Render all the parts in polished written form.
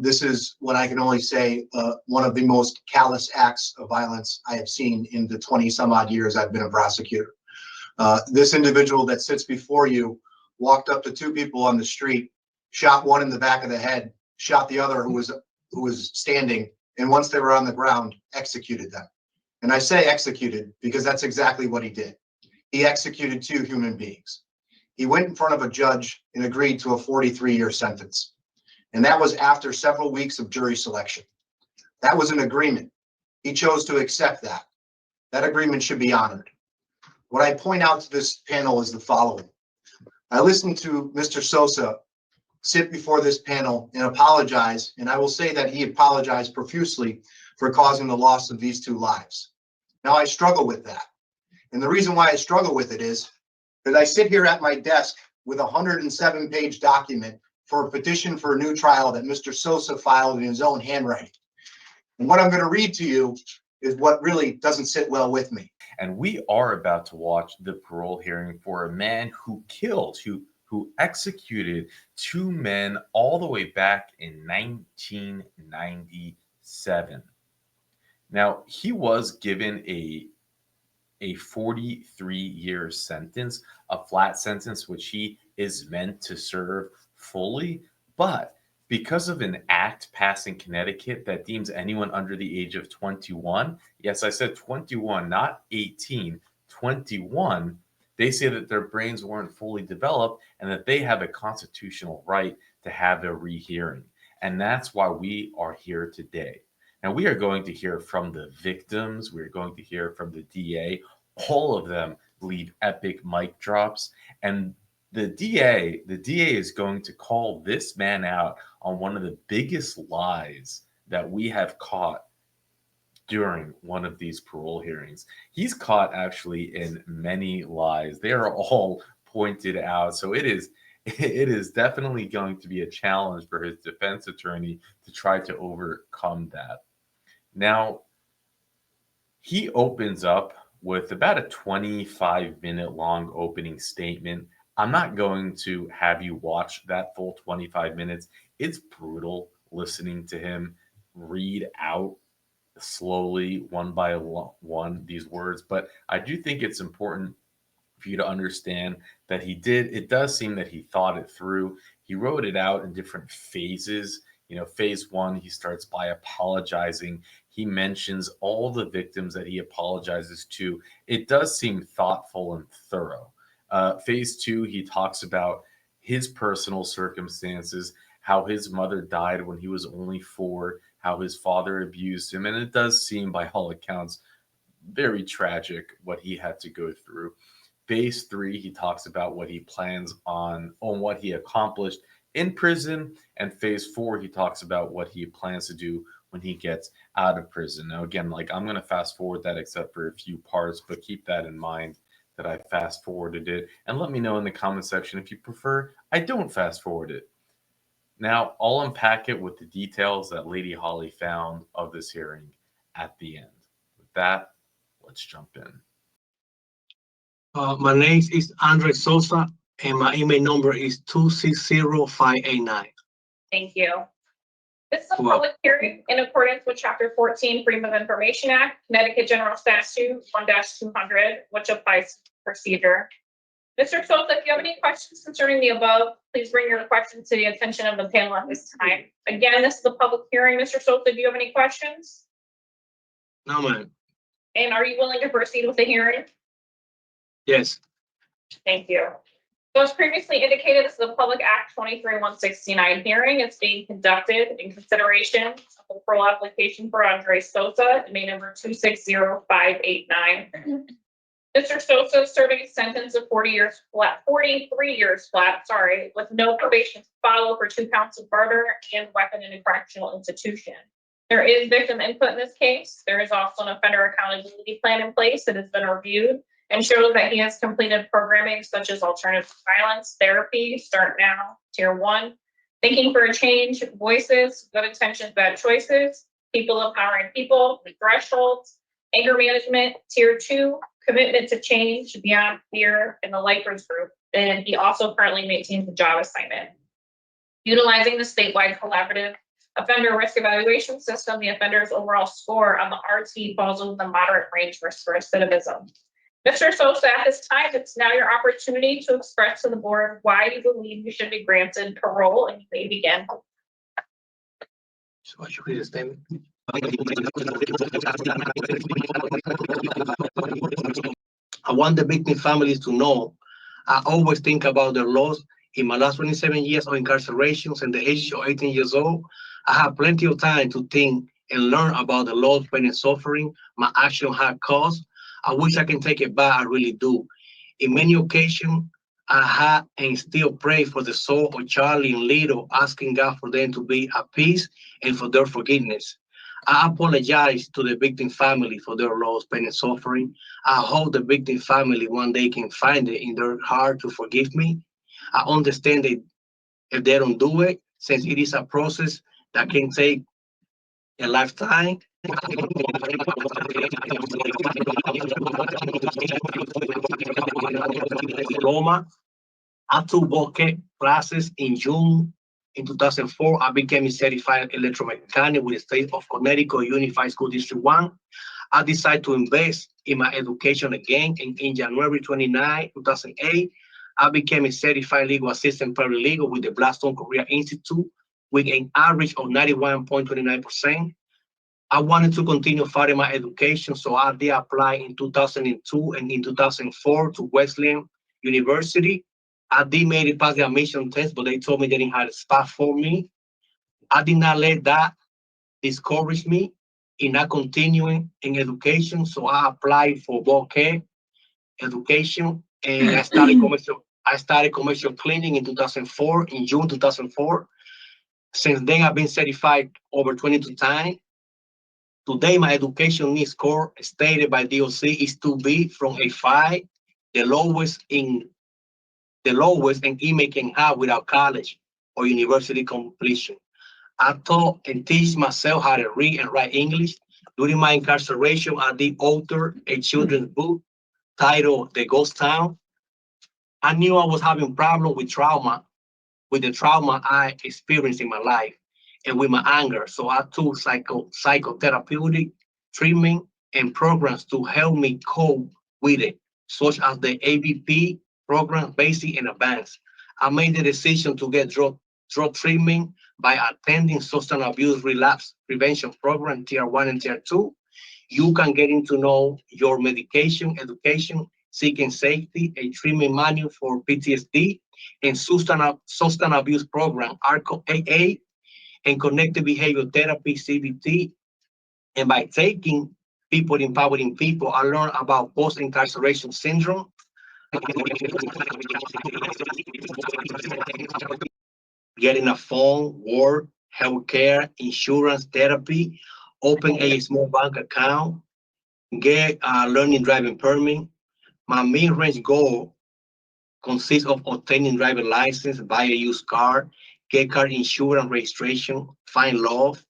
This is what I can only say, one of the most callous acts of violence I have seen in the 20 some odd years I've been a prosecutor. This individual that sits before you walked up to two people on the street, shot one in the back of the head, shot the other who was standing, and once they were on the ground, executed them. And I say executed because that's exactly what he did. He executed two human beings. He went in front of a judge and agreed to a 43-year sentence. And that was after several weeks of jury selection. That was an agreement. He chose to accept that. That agreement should be honored. What I point out to this panel is the following. I listened to Mr. Sosa sit before this panel and apologize, and I will say that he apologized profusely for causing the loss of these two lives. Now, I struggle with that. And the reason why I struggle with it is that I sit here at my desk with a 107-page document for a petition for a new trial that Mr. Sosa filed in his own handwriting. And what I'm going to read to you is what really doesn't sit well with me. And we are about to watch the parole hearing for a man who killed, who executed two men all the way back in 1997. Now, he was given a 43-year sentence, a flat sentence, which he is meant to serve fully, but because of an act passed in Connecticut that deems anyone under the age of 21, yes, I said 21, not 18, 21, they say that their brains weren't fully developed and that they have a constitutional right to have a rehearing. And that's why we are here today. Now, we are going to hear from the victims. We're going to hear from the DA. All of them leave epic mic drops. And the DA is going to call this man out on one of the biggest lies that we have caught during one of these parole hearings. He's caught actually in many lies. They are all pointed out. So it is definitely going to be a challenge for his defense attorney to try to overcome that. Now, he opens up with about a 25-minute long opening statement. I'm not going to have you watch that full 25 minutes. It's brutal listening to him read out slowly, one by one, these words. But I do think it's important for you to understand that it does seem that he thought it through. He wrote it out in different phases. Phase one, he starts by apologizing. He mentions all the victims that he apologizes to. It does seem thoughtful and thorough. Phase two, he talks about his personal circumstances, how his mother died when he was only 4, how his father abused him. And it does seem, by all accounts, very tragic what he had to go through. Phase 3, he talks about what he plans on what he accomplished in prison. And phase 4, he talks about what he plans to do when he gets out of prison. Now, again, I'm going to fast forward that except for a few parts, but keep that in mind that I fast forwarded it. And let me know in the comment section if you prefer I don't fast forward it. Now, I'll unpack it with the details that Lady Holly found of this hearing at the end. With that, let's jump in. My name is Andre Sosa, and my email number is 260589. Thank you. This is a public hearing in accordance with Chapter 14, Freedom of Information Act, Connecticut General Statute 1-200, which applies to procedure. Mr. Sosa, if you have any questions concerning the above, please bring your questions to the attention of the panel at this time. Again, this is a public hearing. Mr. Sosa, do you have any questions? No, ma'am. And are you willing to proceed with the hearing? Yes. Thank you. So as previously indicated, this is a Public Act 23-169 hearing. It's being conducted in consideration of the parole application for Andre Sosa, main number 260589. Mr. Sosa is serving a sentence of 43 years flat, with no probation to follow for 2 counts of murder and weapon in a correctional institution. There is victim input in this case. There is also an offender accountability plan in place that has been reviewed and shows that he has completed programming such as alternative violence, therapy, Start Now, Tier 1, Thinking for a Change, Voices, Good Intentions, Bad Choices, People Empowering People, Thresholds, Anger Management, Tier 2, Commitment to Change, Beyond Fear, and the Lifers Group. And he also currently maintains a job assignment. Utilizing the statewide collaborative offender risk evaluation system, the offender's overall score on the RT falls within the moderate range for recidivism. Mr. Sosa, at this time, it's now your opportunity to express to the board why you believe you should be granted parole, and you may begin. So I should read the statement. I want the victim families to know I always think about their loss. In my last 27 years of incarceration, since the age of 18 years old, I have plenty of time to think and learn about the loss, pain, and suffering my action had caused. I wish I can take it back, I really do. In many occasions, I had and still pray for the soul of Charlie and Lito, asking God for them to be at peace and for their forgiveness. I apologize to the victim family for their loss, pain, and suffering. I hope the victim family one day can find it in their heart to forgive me. I understand that if they don't do it, since it is a process that can take a lifetime. Diploma. I took bokeh classes in June. In 2004, I became a certified electromechanic with the state of Connecticut Unified School District 1. I decided to invest in my education again, and in January 29, 2008, I became a certified legal assistant paralegal with the Blackstone Career Institute with an average of 91.29%. I wanted to continue further my education, so I did apply in 2002 and in 2004 to Wesleyan University. I did make it past the admission test, but they told me they didn't have a spot for me. I did not let that discourage me in not continuing in education, so I applied for bokeh education, and I started commercial cleaning in 2004, in June 2004. Since then, I've been certified over 22 times. Today, my education needs score stated by DOC is 2B from a 5, the lowest an inmate can have without college or university completion. I taught and teach myself how to read and write English. During my incarceration, I did author a children's book titled The Ghost Town. I knew I was having problems with the trauma I experienced in my life and with my anger. So I took psychotherapeutic treatment and programs to help me cope with it, such as the ABP program, basic and advanced. I made the decision to get drug treatment by attending substance abuse relapse prevention program, Tier 1 and Tier 2. You can get into know your medication, education, seeking safety, a treatment manual for PTSD, and substance abuse program, ARCO AA, and connected behavior therapy, CBT. And by taking people, empowering people, I learned about post-incarceration syndrome. Getting a phone, work, healthcare, insurance, therapy, open a small bank account, get a learning driving permit. My main range goal consists of obtaining driving license, buy a used car, get car insurance registration, find love.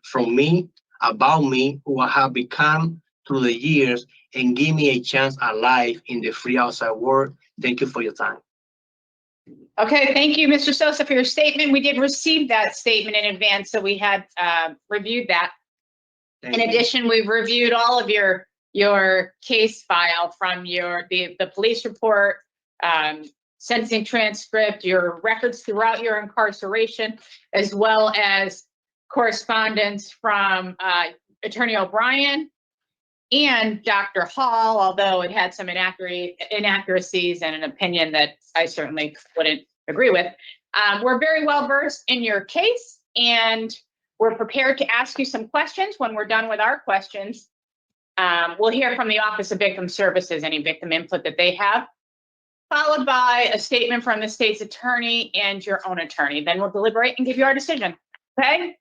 From me, about me, who I have become through the years, and give me a chance at life in the free outside world. Thank you for your time. Okay, thank you, Mr. Sosa, for your statement. We did receive that statement in advance, so we had reviewed that. In addition, we've reviewed all of your case file from the police report, sentencing transcript, your records throughout your incarceration, as well as correspondence from Attorney O'Brien and Dr. Hall, although it had some inaccuracies and an opinion that I certainly wouldn't agree with. We're very well versed in your case, and we're prepared to ask you some questions. When we're done with our questions, we'll hear from the Office of Victim Services, any victim input that they have, followed by a statement from the state's attorney and your own attorney. Then we'll deliberate and give you our decision. Okay?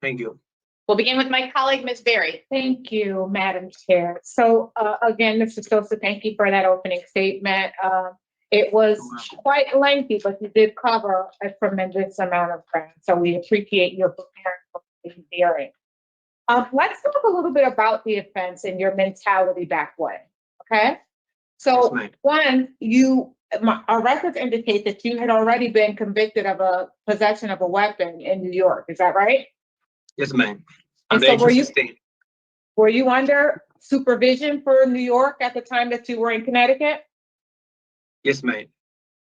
Thank you. We'll begin with my colleague, Ms. Berry. Thank you, Madam Chair. So again, Mr. Sosa, thank you for that opening statement. It was quite lengthy, but you did cover a tremendous amount of ground. So we appreciate your preparing for the hearing. Let's talk a little bit about the offense and your mentality back when, okay? So ma'am. one, our records indicate that you had already been convicted of a possession of a weapon in New York. Is that right? Yes, ma'am. And At the so age of 16. were you under supervision for New York at the time that you were in Connecticut? Yes, ma'am.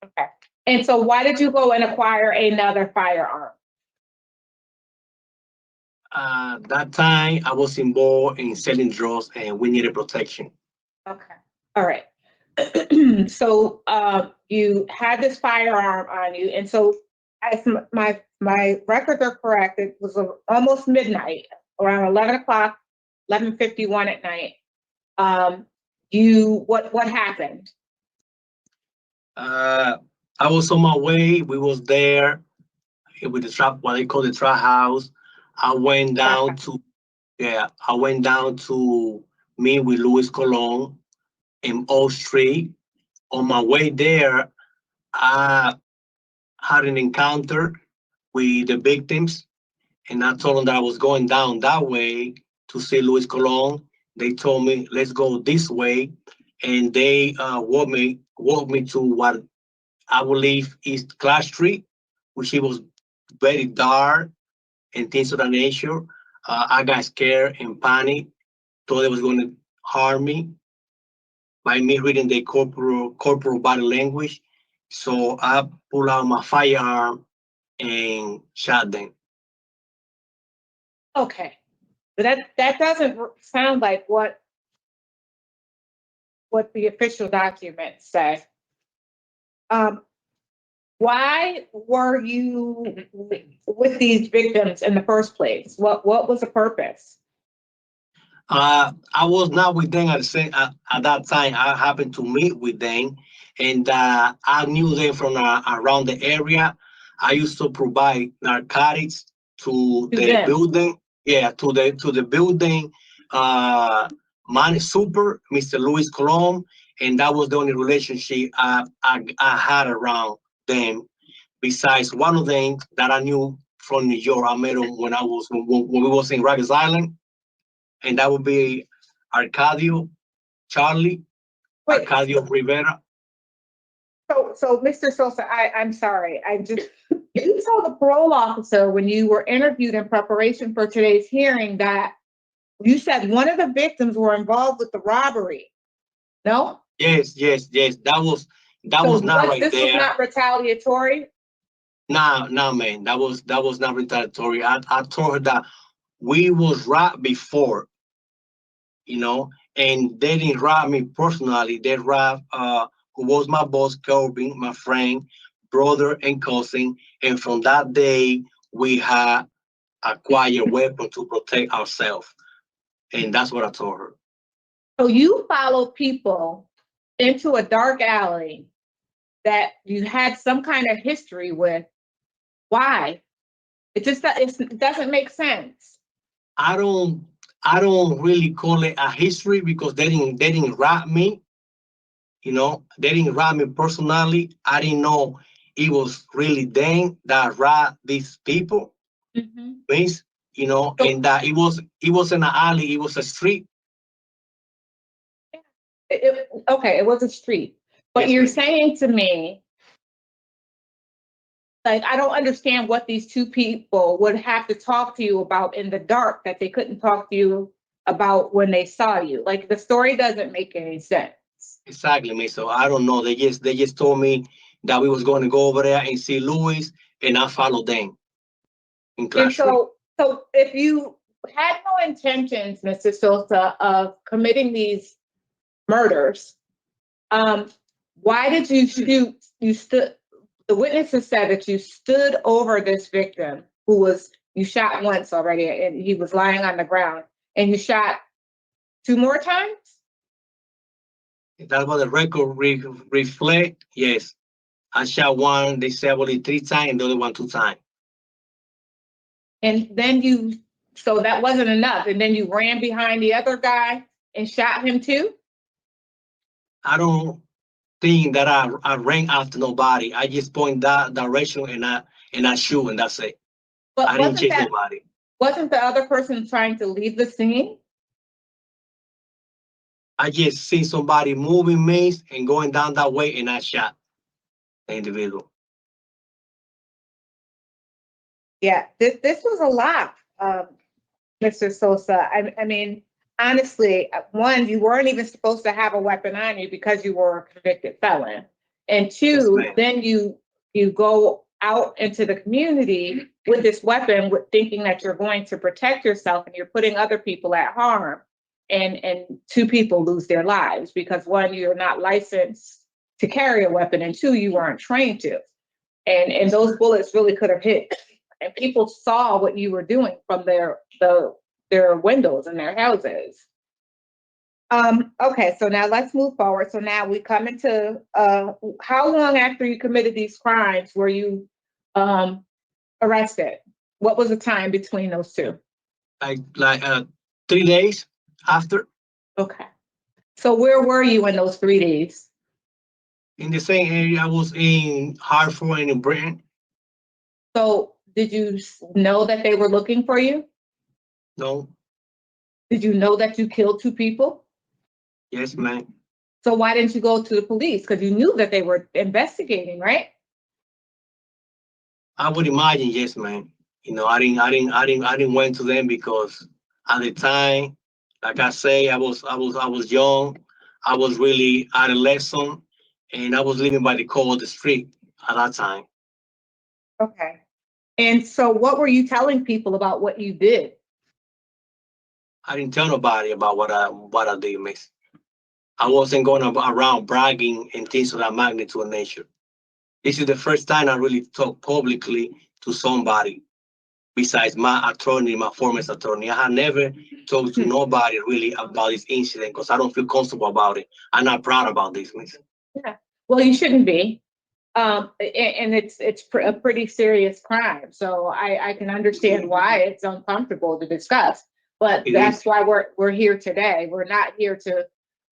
Okay. And so why did you go and acquire another firearm? That time I was involved in selling drugs and we needed protection. Okay. All right. So you had this firearm on you, and so as my records are correct, it was almost midnight, around 11 o'clock, 11:51 at night. What happened? I was on my way. We was there with the trap, what they call the trap house. I went down to meet with Luis Colon in O Street. On my way there, I had an encounter with the victims, and I told them that I was going down that way to see Luis Colon. They told me, let's go this way, and they walked me to what I believe is Clash Street, which it was very dark and things of that nature. I got scared and panicked, thought they was going to harm me by me reading the corporal body language. So I pulled out my firearm and shot them. Okay, but that doesn't sound like what the official documents say. Why were you with these victims in the first place? What was the purpose? I was not with them at that time. I happened to meet with them, and I knew them from around the area. I used to provide narcotics to the building. Yeah, to the building. Man super, Mr. Luis Colon, and that was the only relationship I had around them. Besides one of them that I knew from New York, I met him when we was in Rikers Island, and that would be Arcadio Charlie, Wait, Arcadio Rivera. so Mr. Sosa, I'm sorry. You told the parole officer when you were interviewed in preparation for today's hearing that you said one of the victims were involved with the robbery. No? Yes. That was not right this there. Was not retaliatory? No, man. That was not retaliatory. I told her that we was robbed before, and they didn't rob me personally. They robbed who was my boss, Kelvin, my friend, brother, and cousin. And from that day, we had acquired weapon to protect ourselves. And that's what I told her. So you followed people into a dark alley that you had some kind of history with. Why? It doesn't make sense. I don't really call it a history because they didn't rob me. They didn't rob me personally. I didn't know it was really them that robbed these people. Mm-hmm. Means, and that it was in an alley, it was a street. Okay, it was a street. But Yes, you're ma'am. saying to me, like, I don't understand what these two people would have to talk to you about in the dark that they couldn't talk to you about when they saw you. Like, the story doesn't make any sense. Exactly, me. So I don't know. They just told me that we was going to go over there and see Louis, and I followed them in And Clash. so if you had no intentions, Mr. Sosa, of committing these murders, why did you shoot? The witnesses said that you stood over this victim you shot once already, and he was lying on the ground, and you shot 2 more times? That's what the record reflect. Yes, I shot one. They said only 3 times, and the other one 2 times. And then so that wasn't enough, and then you ran behind the other guy and shot him too? I don't think that I ran after nobody. I just point that direction and I shoot, and that's it. But I didn't chase nobody. Wasn't the other person trying to leave the scene? I just see somebody moving mace and going down that way, and I shot the individual. Yeah, this was a lot, Mr. Sosa. I mean, honestly, one, you weren't even supposed to have a weapon on you because you were a convicted felon. And two, Yes, ma'am. then you go out into the community with this weapon, with thinking that you're going to protect yourself, and you're putting other people at harm. And two people lose their lives because one, you're not licensed to carry a weapon, and two, you weren't trained to. And those bullets really could have hit. And people saw what you were doing from their windows in their houses. Okay, so now let's move forward. So now we come into how long after you committed these crimes were you arrested? What was the time between those two? Like 3 days after. Okay. So where were you in those 3 days? In the same area, I was in Hartford and in Britain. So did you know that they were looking for you? No. Did you know that you killed two people? Yes, ma'am. So why didn't you go to the police? Because you knew that they were investigating, right? I would imagine, yes, ma'am. You know, I didn't went to them because at the time, like I say, I was young. I was really adolescent, and I was living by the code of the street at that time. Okay. And so what were you telling people about what you did? I didn't tell nobody about what I did, miss. I wasn't going around bragging and things of that magnitude and nature. This is the first time I really talked publicly to somebody besides my attorney, my former attorney. I had never talked to nobody really about this incident because I don't feel comfortable about it. I'm not proud about this, miss. Yeah. Well, you shouldn't be. And it's a pretty serious crime. So I can understand why it's uncomfortable to discuss. But that's why we're here today. We're not here to,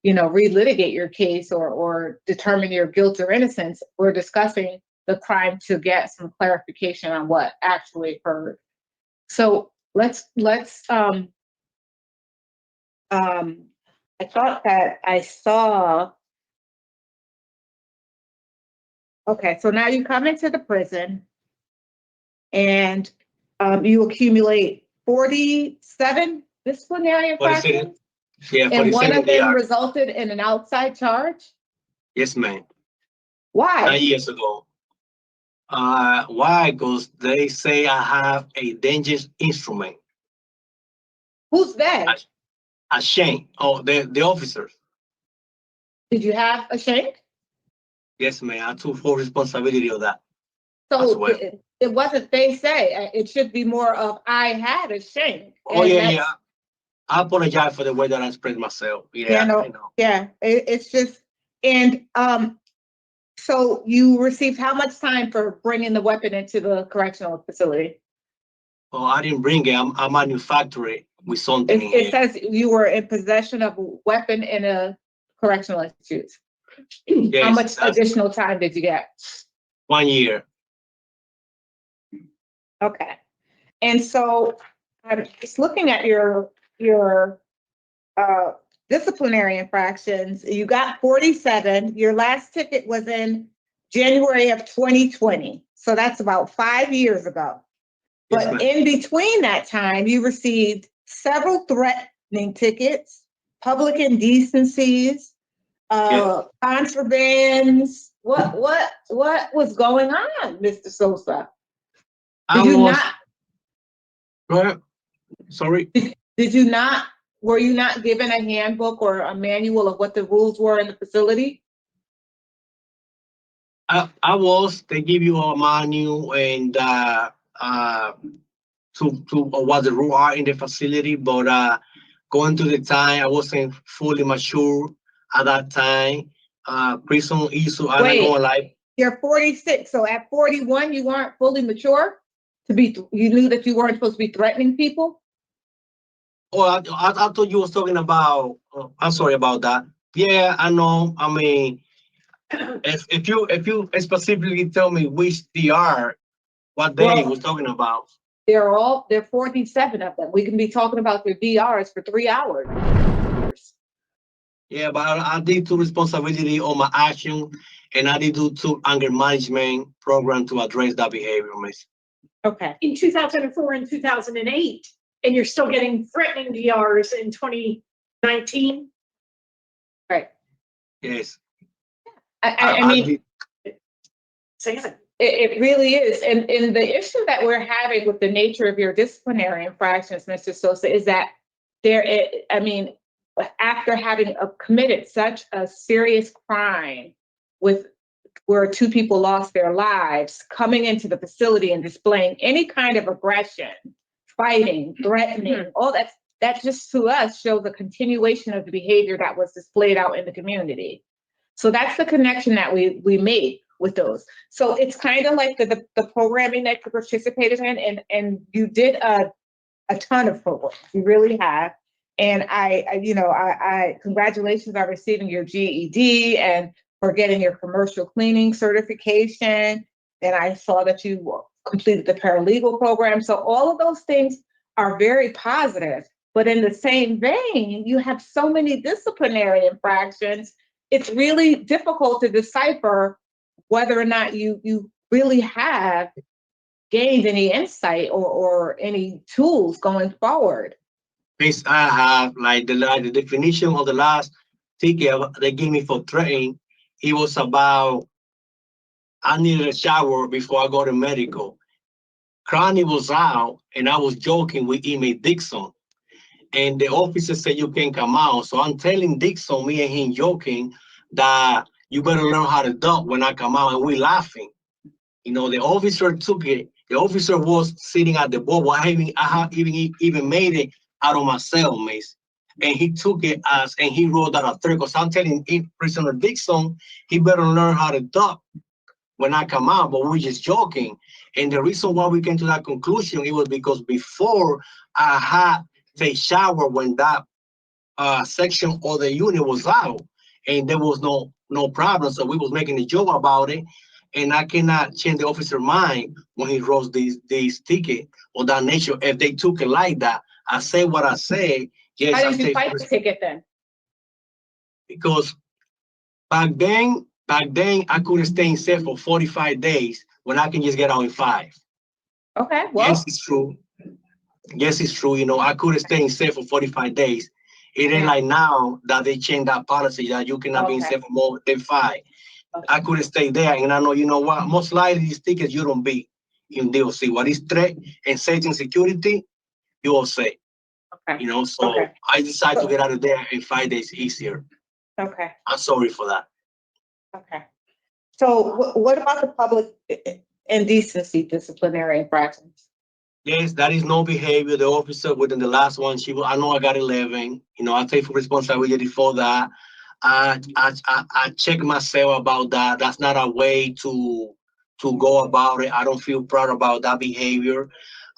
relitigate your case or determine your guilt or innocence. We're discussing the crime to get some clarification on what actually occurred. So let's I thought that I saw. Okay, so now you come into the prison and you accumulate 47 disciplinary infractions. Yeah, And one of them DR. resulted in an outside charge? Yes, ma'am. Why? 9 years ago. Why? Because they say I have a dangerous instrument. Who's that? A shame. Oh, the officers. Did you have a shank? Yes, ma'am. I took full responsibility of that. So well. it wasn't they say. It should be more of I had a shank. Oh, yeah. I apologize for the way that I expressed myself. Yeah, it's just, and so you received how much time for bringing the weapon into the correctional facility? Oh, I didn't bring it. I manufactured it with something. It says you were in possession of a weapon in a correctional institute. Yes, how much additional time did you get? 1 year. Okay. And so I'm just looking at your disciplinary infractions. You got 47. Your last ticket was in January of 2020. So that's about 5 years ago. Yes, But ma'am. in between that time, you received several threatening tickets, public indecencies, contrabands. What was going on, Mr. Sosa? Sorry. Were you not given a handbook or a manual of what the rules were in the facility? They give you a manual and to what the rules are in the facility, but going to the time, I wasn't fully mature at that time. Prison issue, I'm not gonna lie. You're 46, so at 41, you weren't fully mature you knew that you weren't supposed to be threatening people? Oh, I thought you was talking about, I'm sorry about that. Yeah, I know. I mean, if you specifically tell me which DR, what day was talking about. There are 47 of them. We can be talking about their DRs for 3 hours. Yeah, but I did two responsibility on my action, and I did do two anger management program to address that behavior, miss. Okay. In 2004 and 2008, and you're still getting threatening DRs in 2019? Right. Yes. I mean, did- Say it. it really is. And the issue that we're having with the nature of your disciplinary infractions, Mr. Sosa, is that I mean, after having committed such a serious crime where two people lost their lives, coming into the facility and displaying any kind of aggression, fighting, threatening, all that just to us shows a continuation of the behavior that was displayed out in the community. So that's the connection that we made with those. So it's kind of like the programming that you participated in, and you did a ton of programs. You really have. And I congratulations on receiving your GED and for getting your commercial cleaning certification. And I saw that you completed the paralegal program. So all of those things are very positive. But in the same vein, you have so many disciplinary infractions. It's really difficult to decipher whether or not you really have gained any insight or any tools going forward. Miss, I have like the definition of the last ticket they gave me for training. It was about I needed a shower before I go to medical. Cranny was out, and I was joking with Emmett Dixon. And the officer said you can come out. So I'm telling Dixon, me and him joking, that you better learn how to duck when I come out, and we laughing. You know, the officer took it. The officer was sitting at the board. I even made it out of my cell, mace. And he took it and he wrote that a third. Because I'm telling Prisoner Dixon, he better learn how to duck when I come out, but we're just joking. And the reason why we came to that conclusion, it was because before I had take shower when that section of the unit was out, and there was no problem. So we was making a joke about it, and I cannot change the officer mind when he wrote these ticket or that nature. If they took it like that, I say what I say. Yes, Why I didn't you say fight the ticket then? because back then I couldn't stay in cell for 45 days when I can just get out in 5. Okay, well, Yes, it's true. Yes, it's true. You know, I couldn't stay in cell for 45 days. It ain't like now that they changed that policy that you cannot be in cell for more than 5. I couldn't stay there. And I know, you know what? Most likely these tickets you don't be in DOC. What is threat and safety and security, you will say. Okay. You know, so Okay. I decided to get out of there in 5 days easier. Okay. I'm sorry for that. Okay. So what about the public indecency disciplinary infractions? Yes, that is no behavior. The officer within the last one, I know I got 11. You know, I take full responsibility for that. I check myself about that. That's not a way to go about it. I don't feel proud about that behavior.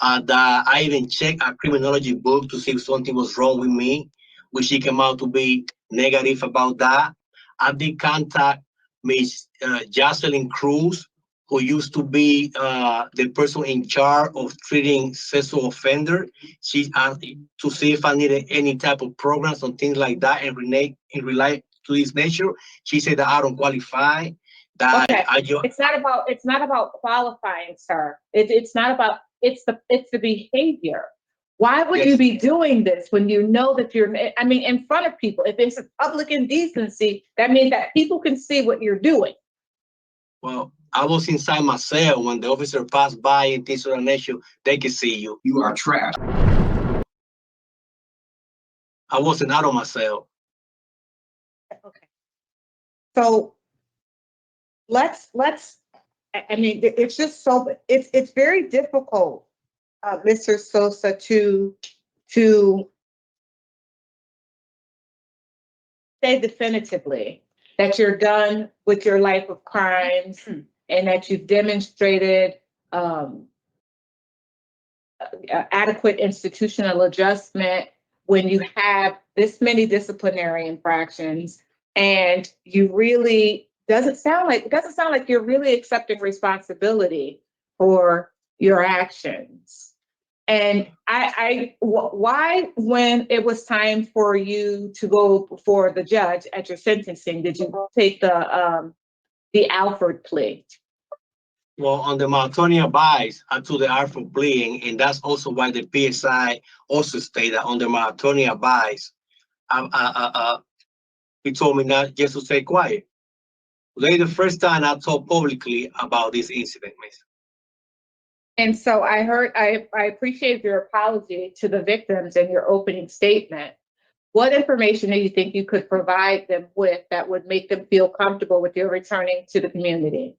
That I even checked a criminology book to see if something was wrong with me, which it came out to be negative about that. I did contact Miss Jocelyn Cruz, who used to be the person in charge of treating sexual offender. She asked to see if I needed any type of programs or things like that and relate to this nature. She said that I don't qualify. That Okay. It's not about qualifying, sir. It's not about it's the behavior. Why would you be doing this when you know that in front of people? If it's a public indecency, that means that people can see what you're doing. Well, I was inside my cell when the officer passed by and things of that nature. They can see you. You are trash. I wasn't out of my cell. Okay. So let's it's just it's very difficult, Mr. Sosa, to say definitively that you're done with your life of crimes and that you've demonstrated adequate institutional adjustment when you have this many disciplinary infractions and you really doesn't sound like you're really accepting responsibility for your actions. And why, when it was time for you to go before the judge at your sentencing, did you take the Alford plea? Well, under my attorney advice, I took the Alford plea, and that's also why the PSI also stated that under my attorney advice, he told me not just to stay quiet. Today, the first time I talked publicly about this incident, miss. And so I appreciate your apology to the victims and your opening statement. What information do you think you could provide them with that would make them feel comfortable with you returning to the community?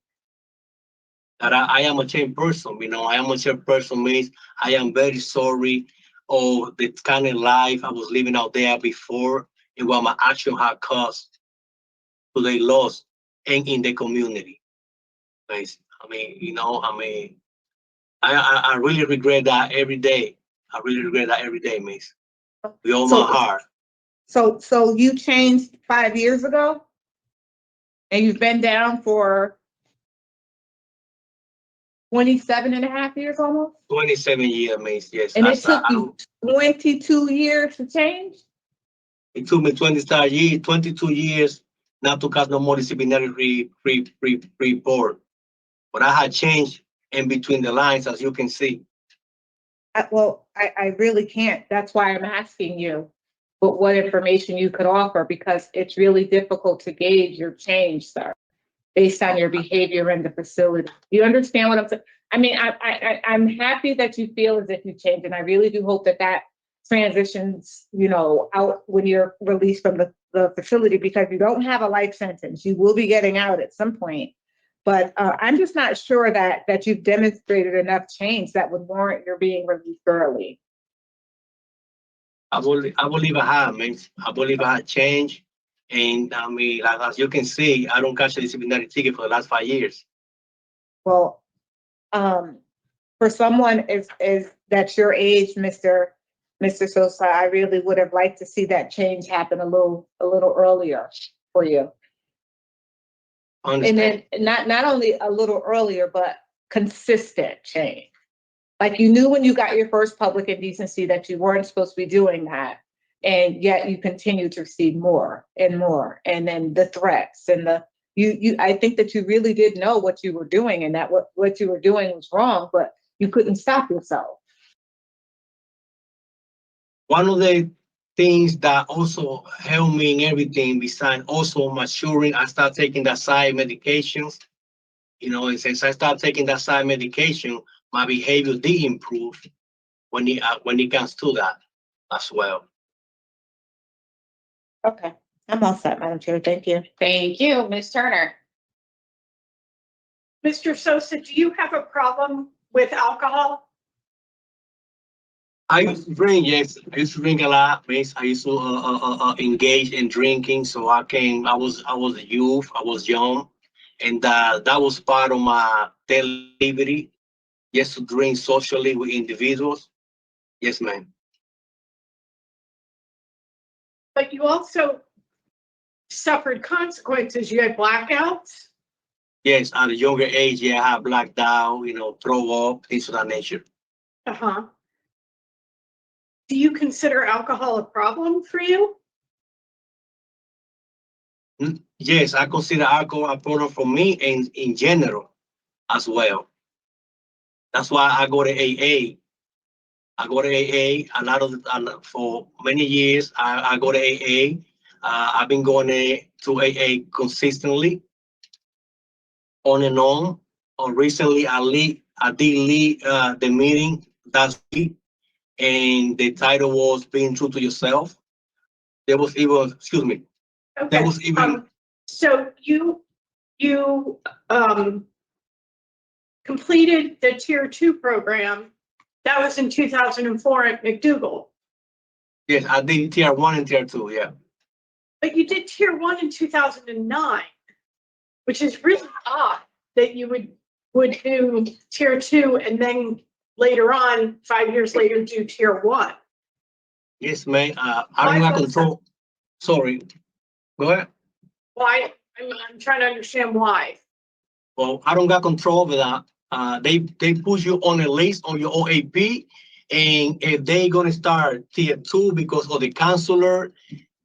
That I am a changed person, I am a changed person, means I am very sorry of the kind of life I was living out there before and what my action had caused to the loss and in the community. Guys, I really regret that every day. I really regret that every day, miss. With all my heart. So you changed 5 years ago? And you've been down for 27 and a half years almost? 27 years, miss, yes. And it took you 22 years to change? It took me 22 years not to cause no more disciplinary report. But I had changed in between the lines, as you can see. I really can't. That's why I'm asking you what information you could offer, because it's really difficult to gauge your change, sir, based on your behavior in the facility. You understand what I'm saying? I mean, I'm happy that you feel as if you changed, and I really do hope that transitions, out when you're released from the facility, because you don't have a life sentence. You will be getting out at some point. But I'm just not sure that you've demonstrated enough change that would warrant your being released early. I believe I have, man. I believe I had changed. And I mean, like, as you can see, I don't catch a disciplinary ticket for the last 5 years. Well, for someone is that's your age, Mr. Sosa, I really would have liked to see that change happen a little earlier for you. And then not only a little earlier, but consistent change. Like, you knew when you got your first public indecency that you weren't supposed to be doing that, and yet you continue to receive more and more, and then the threats and I think that you really did know what you were doing, and that what you were doing was wrong, but you couldn't stop yourself. One of the things that also helped me in everything, besides also maturing, I started taking the side medications. And since I started taking that side medication, my behavior did improve when it comes to that as well. Okay, I'm all set, Madam Chair. Thank you. Thank you, Ms. Turner. Mr. Sosa, do you have a problem with alcohol? I used to drink, yes. I used to drink a lot, miss. I used to engage in drinking. So I was a youth, I was young, and that was part of my daily activity, just to drink socially with individuals. Yes, ma'am. But you also suffered consequences. You had blackouts. Yes, at a younger age, yeah, I have blacked out, throw up, things of that nature. Uh-huh. Do you consider alcohol a problem for you? Yes, I consider alcohol a problem for me and in general as well. That's why I go to AA. I go to AA for many years. I go to AA. I've been going to AA consistently, on and on. Or recently, I did lead the meeting that week, and the title was "Being True to Yourself." There was even, excuse me. Okay. There was even. So you completed the Tier 2 program. That was in 2004 at McDougall. Yes, I did Tier 1 and Tier 2, yeah. But you did Tier 1 in 2009, which is really odd that you would do Tier 2 and then later on, 5 years later, do Tier 1. Yes, ma'am. I don't have control. Sorry. Go ahead. Why? I'm trying to understand why. Well, I don't got control over that. They put you on a list on your OAP, And if they're gonna start tier 2 because of the counselor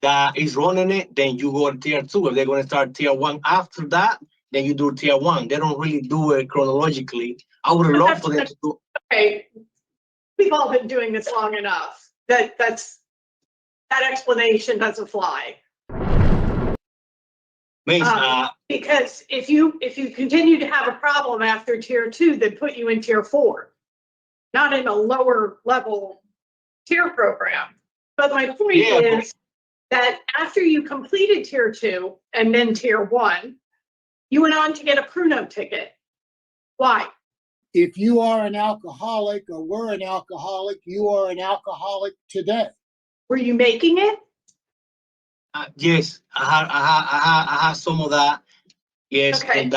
that is running it, then you go to tier 2. If they're gonna start tier 1 after that, then you do tier 1. They don't really do it chronologically. I would love for them to do. Okay, we've all been doing this long enough. That explanation doesn't fly. Mace, Because if you continue to have a problem after tier 2, they put you in tier 4, not in a lower level tier program. But my point is that after you completed tier 2 and then tier 1, you went on to get a Pruno ticket. Why? If you are an alcoholic or were an alcoholic, you are an alcoholic today. Were you making it? yes, I had some of that. Yes, Okay. and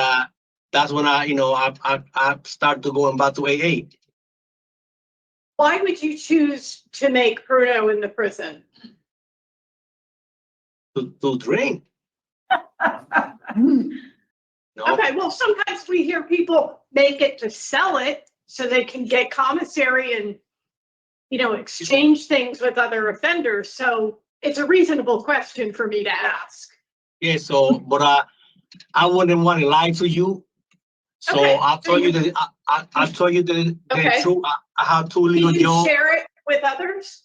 that's when I started to going back to AA. Why would you choose to make Pruno in the prison? To drink. No. Okay, well, sometimes we hear people make it to sell it so they can get commissary and, exchange things with other offenders. So it's a reasonable question for me to ask. Yeah, so, but I wouldn't want to lie to you. So Okay. I'll tell you I'll tell you the Okay. truth. I have 2 little Do you jobs. share it with others?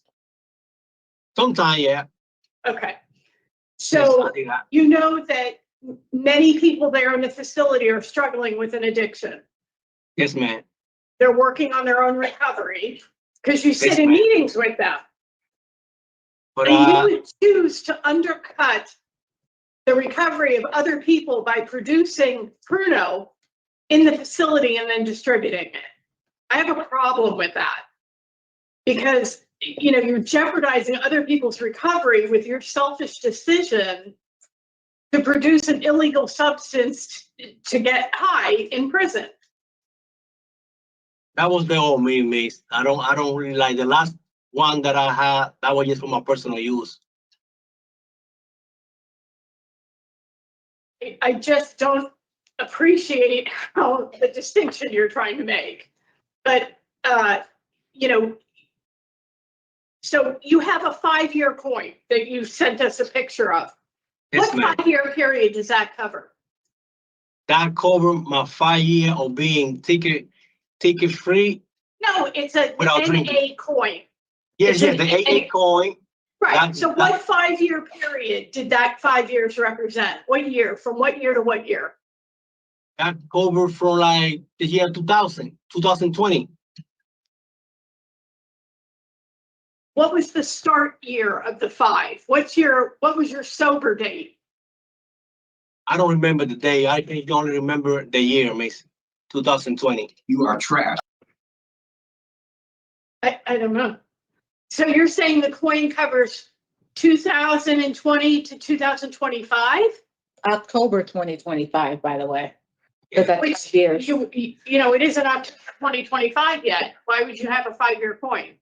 Sometimes, yeah. Okay. Yes, So I do that. you know that many people there in the facility are struggling with an addiction. Yes, ma'am. They're working on their own recovery because you sit Yes, in ma'am. meetings with them. But And you would choose to undercut the recovery of other people by producing Pruno in the facility and then distributing it. I have a problem with that because, you're jeopardizing other people's recovery with your selfish decision to produce an illegal substance to get high in prison. that was the old me, Mace. I don't really like the last one that I had. That was just for my personal use. I just don't appreciate how the distinction you're trying to make. But, so you have a 5-year point that you sent us a picture of. Yes, What ma'am. 5-year period does that cover? That covered my 5 year of being ticket free. No, it's a Without NA drinking. coin. Yes, It's yes, an the AA coin. Right, so what 5-year period did that 5 years represent? What year, from what year to what year? That covered from like the year 2020. What was the start year of the 5? What was your sober date? I don't remember the day. I can only remember the year, Miss. 2020. You are trash. I don't know. So you're saying the coin covers 2020 to 2025? October 2025, by the way. So that's Which, 5 years. it isn't up to 2025 yet. Why would you have a 5-year coin?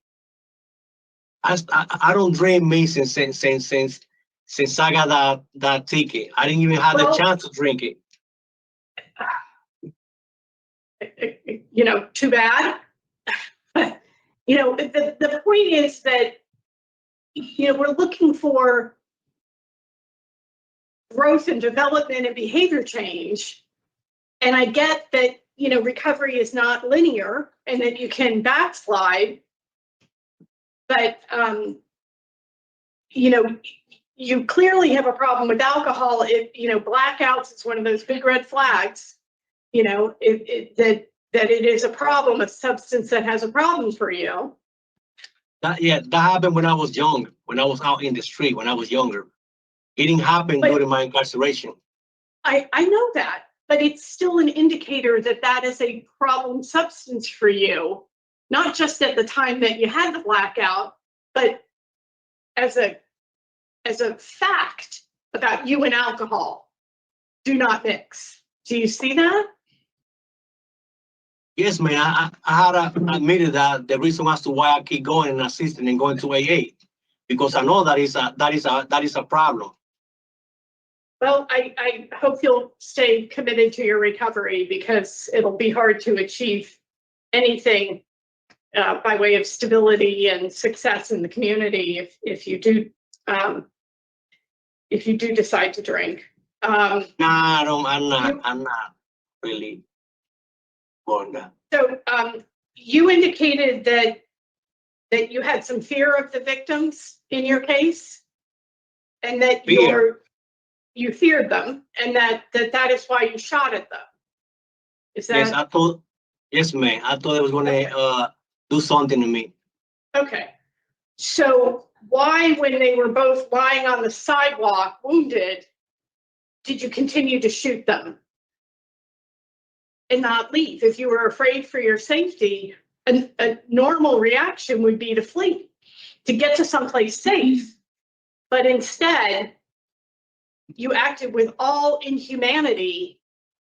I don't drink Mason since I got that ticket. I didn't even have the Well- chance to drink it. Too bad. The point is that, we're looking for growth and development and behavior change. And I get that, recovery is not linear and that you can backslide. But, you clearly have a problem with alcohol. If, blackouts is one of those big red flags, that it is a problem, a substance that has a problem for you. That happened when I was young, when I was out in the street, when I was younger. It didn't happen But- during my incarceration. I know that, but it's still an indicator that that is a problem substance for you, not just at the time that you had the blackout, but as a fact about you and alcohol. Do not mix. Do you see that? Yes, man. I had admitted that the reason as to why I keep going and assisting and going to AA, because I know that is a problem. Well, I hope you'll stay committed to your recovery because it'll be hard to achieve anything by way of stability and success in the community if you do decide to drink. No, I'm not really for that. So you indicated that you had some fear of the victims in your case, and that you feared them, and that is why you shot at them. Is that? Yes, ma'am. I thought it was gonna do something to me. Okay. So why, when they were both lying on the sidewalk wounded, did you continue to shoot them and not leave? If you were afraid for your safety, a normal reaction would be to flee, to get to someplace safe. But instead, you acted with all inhumanity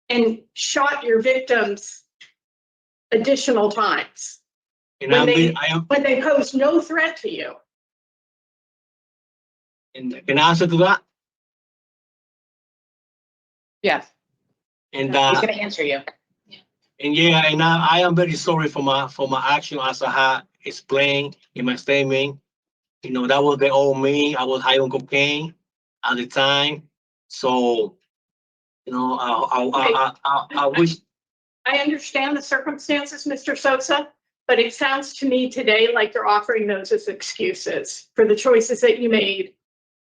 and shot your victims additional times when they posed no threat to you. And can I answer to that? Yes, And he's going to answer you. and yeah, and I am very sorry for my action, as I had explained in my statement. You know, that was the old me. I was high on cocaine at the time. So, you know, I wish. I understand the circumstances, Mr. Sosa, but it sounds to me today like you're offering those as excuses for the choices that you made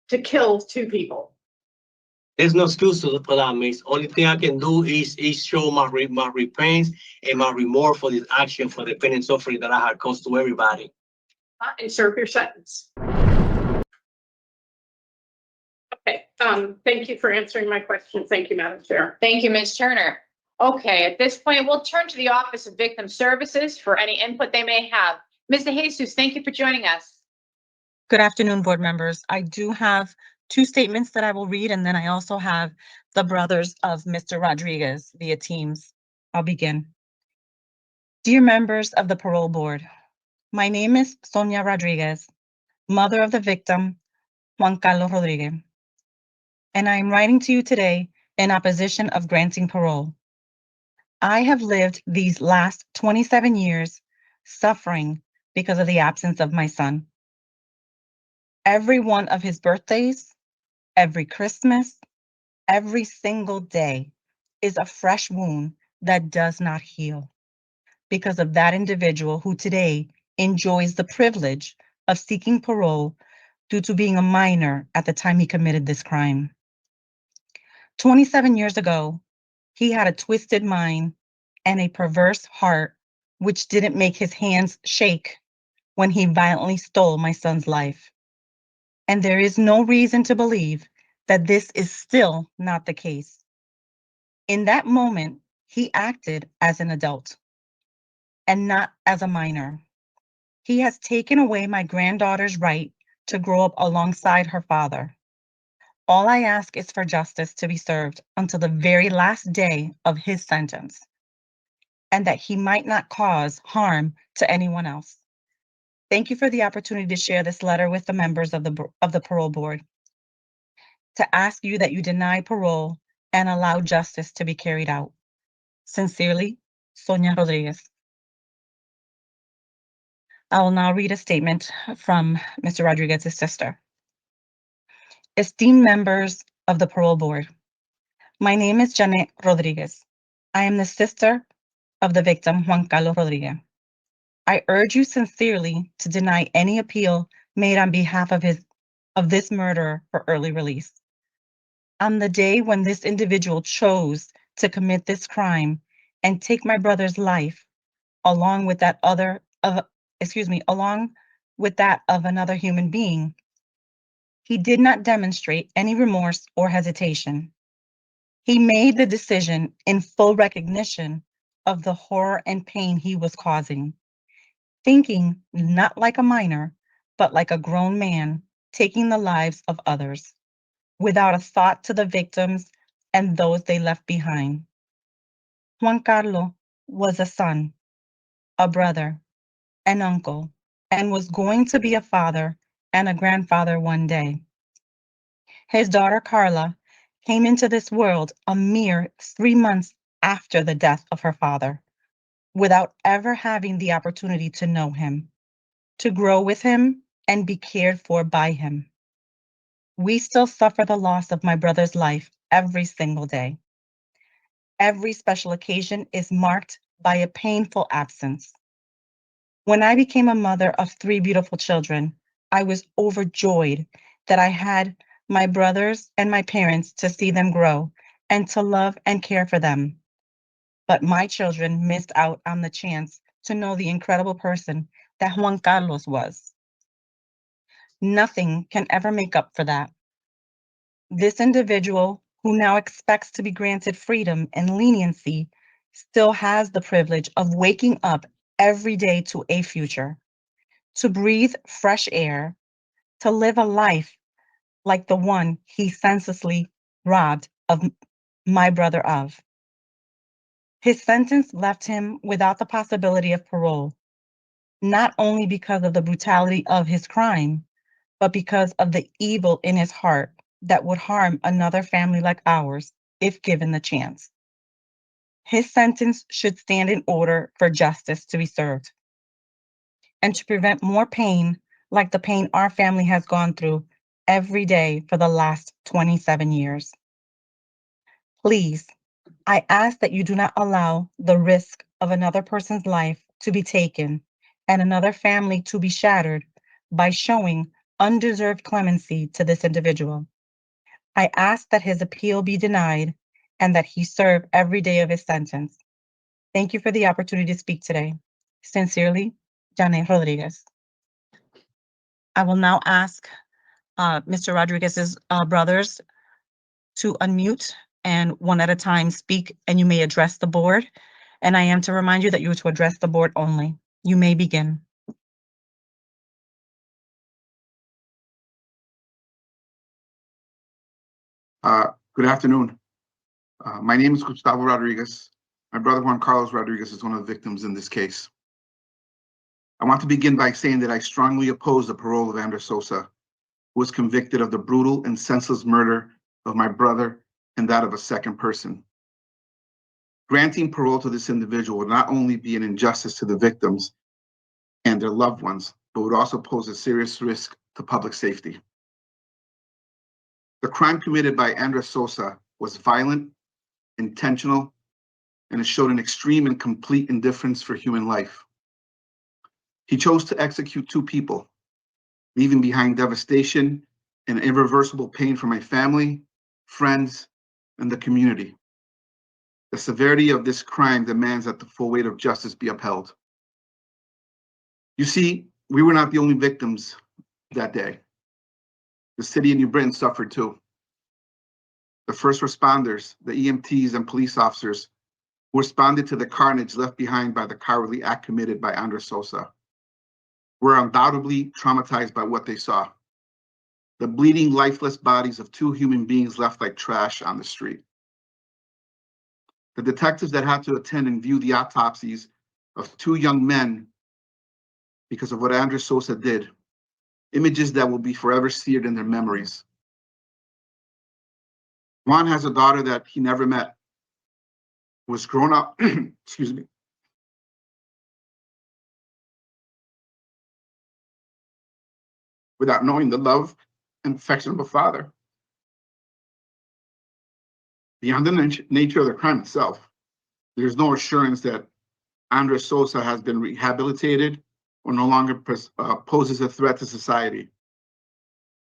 to kill two people. There's no excuse for that, miss. Only thing I can do is show my repentance and my remorse for this action, for the pain and suffering that I had caused to everybody. And serve your sentence. Okay, thank you for answering my question. Thank you, Madam Chair. Thank you, Ms. Turner. Okay, at this point, we'll turn to the Office of Victim Services for any input they may have. Ms. De Jesus, thank you for joining us. Good afternoon, board members. I do have two statements that I will read, and then I also have the brothers of Mr. Rodriguez via Teams. I'll begin. Dear members of the parole board, my name is Sonia Rodriguez, mother of the victim, Juan Carlos Rodriguez, and I am writing to you today in opposition of granting parole. I have lived these last 27 years suffering because of the absence of my son. Every one of his birthdays, every Christmas, every single day is a fresh wound that does not heal because of that individual who today enjoys the privilege of seeking parole due to being a minor at the time he committed this crime. 27 years ago, he had a twisted mind and a perverse heart, which didn't make his hands shake when he violently stole my son's life. And there is no reason to believe that this is still not the case. In that moment, he acted as an adult and not as a minor. He has taken away my granddaughter's right to grow up alongside her father. All I ask is for justice to be served until the very last day of his sentence, and that he might not cause harm to anyone else. Thank you for the opportunity to share this letter with the members of the parole board, to ask you that you deny parole and allow justice to be carried out. Sincerely, Sonia Rodriguez. I will now read a statement from Mr. Rodriguez's sister. Esteemed members of the parole board, my name is Janet Rodriguez. I am the sister of the victim, Juan Carlos Rodriguez. I urge you sincerely to deny any appeal made on behalf of this murderer for early release. On the day when this individual chose to commit this crime and take my brother's life, along with that of another human being, he did not demonstrate any remorse or hesitation. He made the decision in full recognition of the horror and pain he was causing, thinking not like a minor, but like a grown man taking the lives of others, without a thought to the victims and those they left behind. Juan Carlos was a son, a brother, an uncle, and was going to be a father and a grandfather one day. His daughter Carla came into this world a mere 3 months after the death of her father, without ever having the opportunity to know him, to grow with him, and be cared for by him. We still suffer the loss of my brother's life every single day. Every special occasion is marked by a painful absence. When I became a mother of 3 beautiful children, I was overjoyed that I had my brothers and my parents to see them grow and to love and care for them. But my children missed out on the chance to know the incredible person that Juan Carlos was. Nothing can ever make up for that. This individual, who now expects to be granted freedom and leniency, still has the privilege of waking up every day to a future, to breathe fresh air, to live a life like the one he senselessly robbed of my brother of. His sentence left him without the possibility of parole, not only because of the brutality of his crime, but because of the evil in his heart that would harm another family like ours if given the chance. His sentence should stand in order for justice to be served and to prevent more pain like the pain our family has gone through every day for the last 27 years. Please, I ask that you do not allow the risk of another person's life to be taken and another family to be shattered by showing undeserved clemency to this individual. I ask that his appeal be denied and that he serve every day of his sentence. Thank you for the opportunity to speak today. Sincerely, Janet Rodriguez. I will now ask Mr. Rodriguez's brothers to unmute and one at a time speak, and you may address the board. And I am to remind you that you are to address the board only. You may begin. Good afternoon. My name is Gustavo Rodriguez. My brother Juan Carlos Rodriguez is one of the victims in this case. I want to begin by saying that I strongly oppose the parole of Andres Sosa, who was convicted of the brutal and senseless murder of my brother and that of a second person. Granting parole to this individual would not only be an injustice to the victims and their loved ones, but would also pose a serious risk to public safety. The crime committed by Andres Sosa was violent, intentional, and it showed an extreme and complete indifference for human life. He chose to execute 2 people, leaving behind devastation and irreversible pain for my family, friends, and the community. The severity of this crime demands that the full weight of justice be upheld. You see, we were not the only victims that day. The city of New Britain suffered too. The first responders, the EMTs and police officers who responded to the carnage left behind by the cowardly act committed by Andres Sosa, were undoubtedly traumatized by what they saw. The bleeding, lifeless bodies of 2 human beings left like trash on the street. The detectives that had to attend and view the autopsies of 2 young men because of what Andres Sosa did, images that will be forever seared in their memories. Juan has a daughter that he never met, was grown up, excuse me, without knowing the love and affection of a father. Beyond the nature of the crime itself, there's no assurance that Andres Sosa has been rehabilitated or no longer poses a threat to society.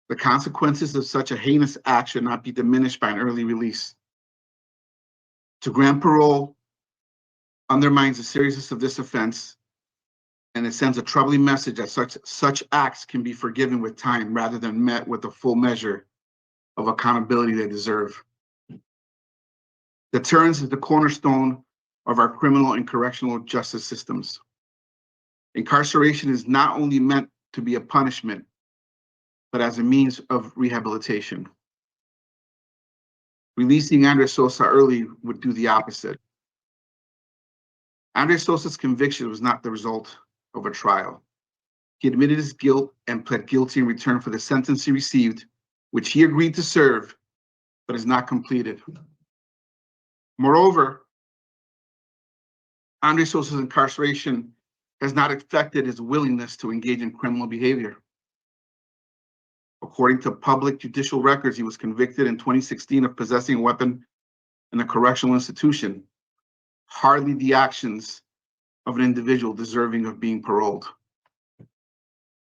The consequences of such a heinous act should not be diminished by an early release. To grant parole undermines the seriousness of this offense, and it sends a troubling message that such acts can be forgiven with time rather than met with the full measure of accountability they deserve. Deterrence is the cornerstone of our criminal and correctional justice systems. Incarceration is not only meant to be a punishment, but as a means of rehabilitation. Releasing Andres Sosa early would do the opposite. Andres Sosa's conviction was not the result of a trial. He admitted his guilt and pled guilty in return for the sentence he received, which he agreed to serve, but is not completed. Moreover, Andre Sosa's incarceration has not affected his willingness to engage in criminal behavior. According to public judicial records, he was convicted in 2016 of possessing a weapon in a correctional institution, hardly the actions of an individual deserving of being paroled.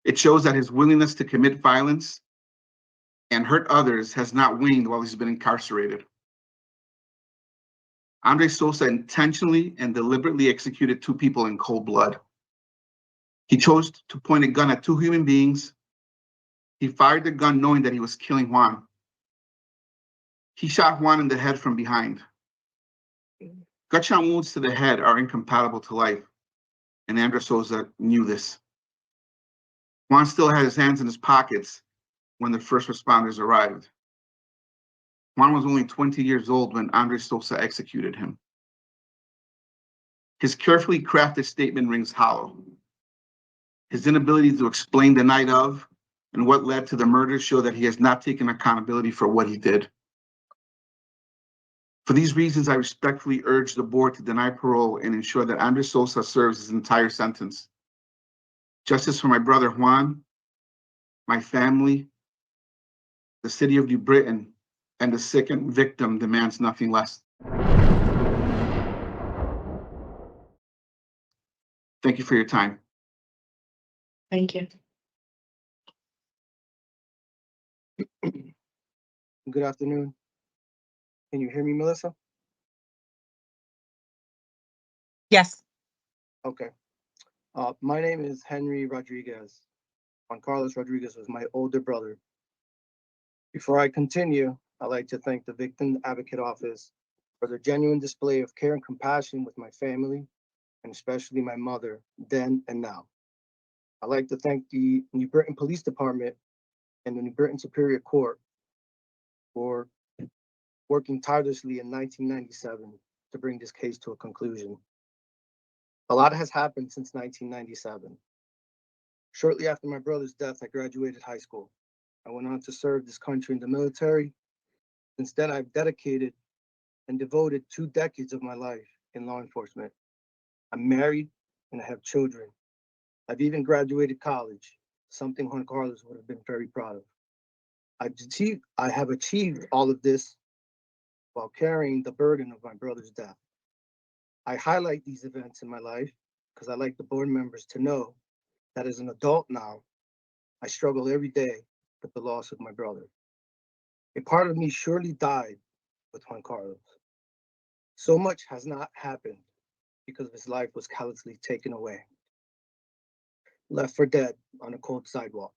It shows that his willingness to commit violence and hurt others has not waned while he's been incarcerated. Andre Sosa intentionally and deliberately executed 2 people in cold blood. He chose to point a gun at 2 human beings. He fired the gun knowing that he was killing Juan. He shot Juan in the head from behind. Gunshot wounds to the head are incompatible to life, and Andre Sosa knew this. Juan still had his hands in his pockets when the first responders arrived. Juan was only 20 years old when Andre Sosa executed him. His carefully crafted statement rings hollow. His inability to explain the night of and what led to the murder show that he has not taken accountability for what he did. For these reasons, I respectfully urge the board to deny parole and ensure that Andre Sosa serves his entire sentence. Justice for my brother Juan, my family, the city of New Britain, and the second victim demands nothing less. Thank you for your time. Thank you. Good afternoon. Can you hear me, Melissa? Yes. Okay. My name is Henry Rodriguez. Juan Carlos Rodriguez was my older brother. Before I continue, I'd like to thank the Victim Advocate Office for their genuine display of care and compassion with my family, and especially my mother, then and now. I'd like to thank the New Britain Police Department and the New Britain Superior Court for working tirelessly in 1997 to bring this case to a conclusion. A lot has happened since 1997. Shortly after my brother's death, I graduated high school. I went on to serve this country in the military. Since then, I've dedicated and devoted 2 decades of my life in law enforcement. I'm married and I have children. I've even graduated college, something Juan Carlos would have been very proud of. I have achieved all of this while carrying the burden of my brother's death. I highlight these events in my life because I like the board members to know that as an adult now, I struggle every day with the loss of my brother. A part of me surely died with Juan Carlos. So much has not happened because his life was callously taken away, left for dead on a cold sidewalk.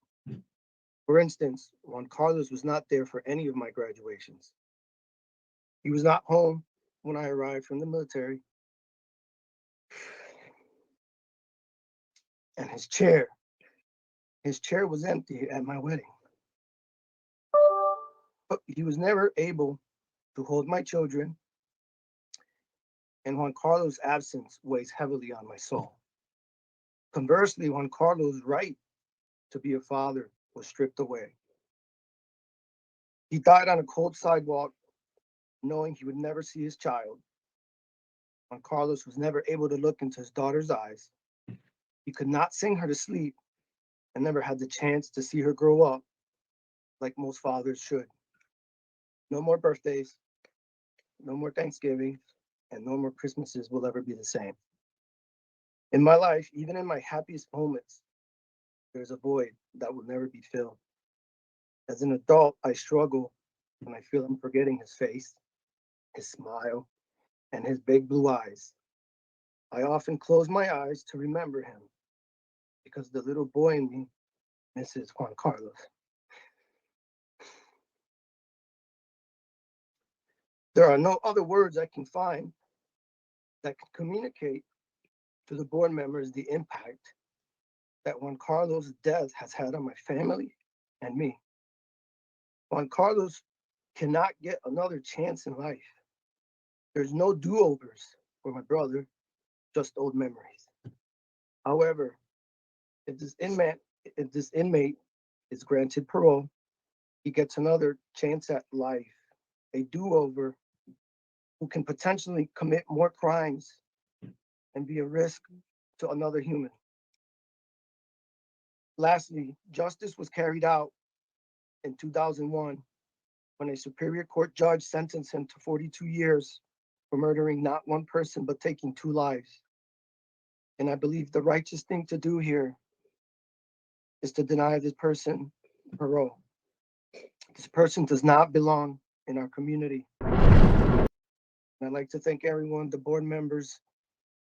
For instance, Juan Carlos was not there for any of my graduations. He was not home when I arrived from the military. And his chair was empty at my wedding. But he was never able to hold my children, and Juan Carlos' absence weighs heavily on my soul. Conversely, Juan Carlos' right to be a father was stripped away. He died on a cold sidewalk, knowing he would never see his child. Juan Carlos was never able to look into his daughter's eyes. He could not sing her to sleep and never had the chance to see her grow up like most fathers should. No more birthdays, no more Thanksgivings, and no more Christmases will ever be the same. In my life, even in my happiest moments, there's a void that will never be filled. As an adult, I struggle when I feel I'm forgetting his face, his smile, and his big blue eyes. I often close my eyes to remember him because the little boy in me misses Juan Carlos. There are no other words I can find that can communicate to the board members the impact that Juan Carlos' death has had on my family and me. Juan Carlos cannot get another chance in life. There's no do-overs for my brother, just old memories. However, if this inmate is granted parole, he gets another chance at life, a do-over who can potentially commit more crimes and be a risk to another human. Lastly, justice was carried out in 2001 when a Superior Court judge sentenced him to 42 years for murdering not one person, but taking 2 lives. And I believe the righteous thing to do here is to deny this person parole. This person does not belong in our community. And I'd like to thank everyone, the board members,